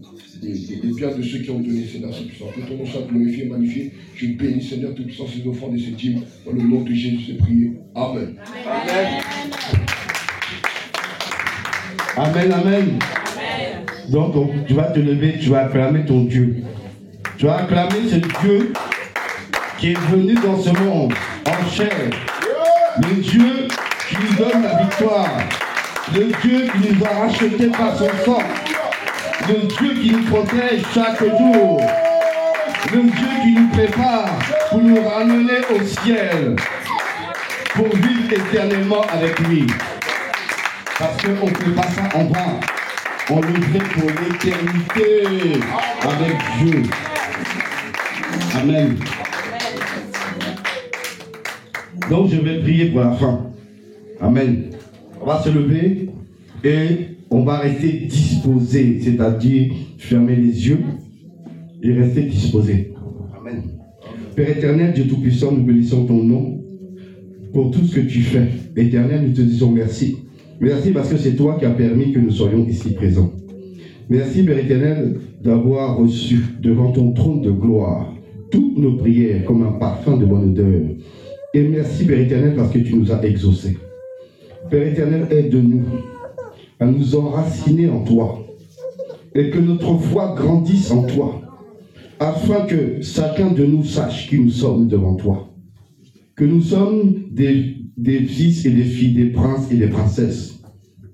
biens de ceux qui ont donné, Seigneur Tout-Puissant. Que ton nom soit glorifié et magnifié. Je bénis, Seigneur Tout-Puissant, ces offrandes et ces dîmes. Dans le nom de Jésus, j'ai prié. Amen. Amen, amen. Donc, tu vas te lever, tu vas acclamer ton Dieu. Tu vas acclamer ce Dieu qui est venu dans ce monde en chair. Le Dieu qui nous donne la victoire. Le Dieu qui nous a rachetés par son sang. Le Dieu qui nous protège chaque jour. Le Dieu qui nous prépare pour nous ramener au ciel. Pour vivre éternellement avec lui. Parce qu'on ne fait pas ça en vain. On le fait pour l'éternité avec Dieu. Amen. Donc je vais prier pour la fin. Amen. On va se lever et on va rester disposé, c'est-à-dire fermer les yeux et rester disposé. Amen. Père éternel, Dieu Tout-Puissant, nous bénissons ton nom pour tout ce que tu fais. Éternel, nous te disons merci. Merci parce que c'est toi qui as permis que nous soyons ici présents. Merci, Père éternel, d'avoir reçu devant ton trône de gloire toutes nos prières comme un parfum de bonne odeur. Et merci, Père éternel, parce que tu nous as exaucés. Père éternel, aide-nous à nous enraciner en toi et que notre foi grandisse en toi afin que chacun de nous sache qui nous sommes devant toi. Que nous sommes des fils et des filles, des princes et des princesses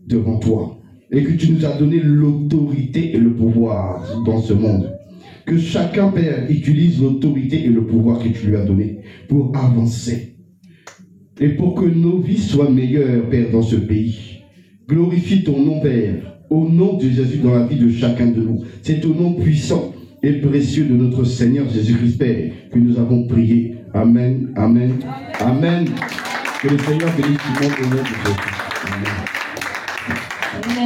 devant toi. Et que tu nous as donné l'autorité et le pouvoir dans ce monde. Que chacun, Père, utilise l'autorité et le pouvoir que tu lui as donné pour avancer. Et pour que nos vies soient meilleures, Père, dans ce pays. Glorifie ton nom, Père, au nom de Jésus dans la vie de chacun de nous. C'est au nom puissant et précieux de notre Seigneur Jésus-Christ, Père, que nous avons prié. Amen, amen, amen. Que le Seigneur bénisse tout le monde au nom de Jésus. Amen.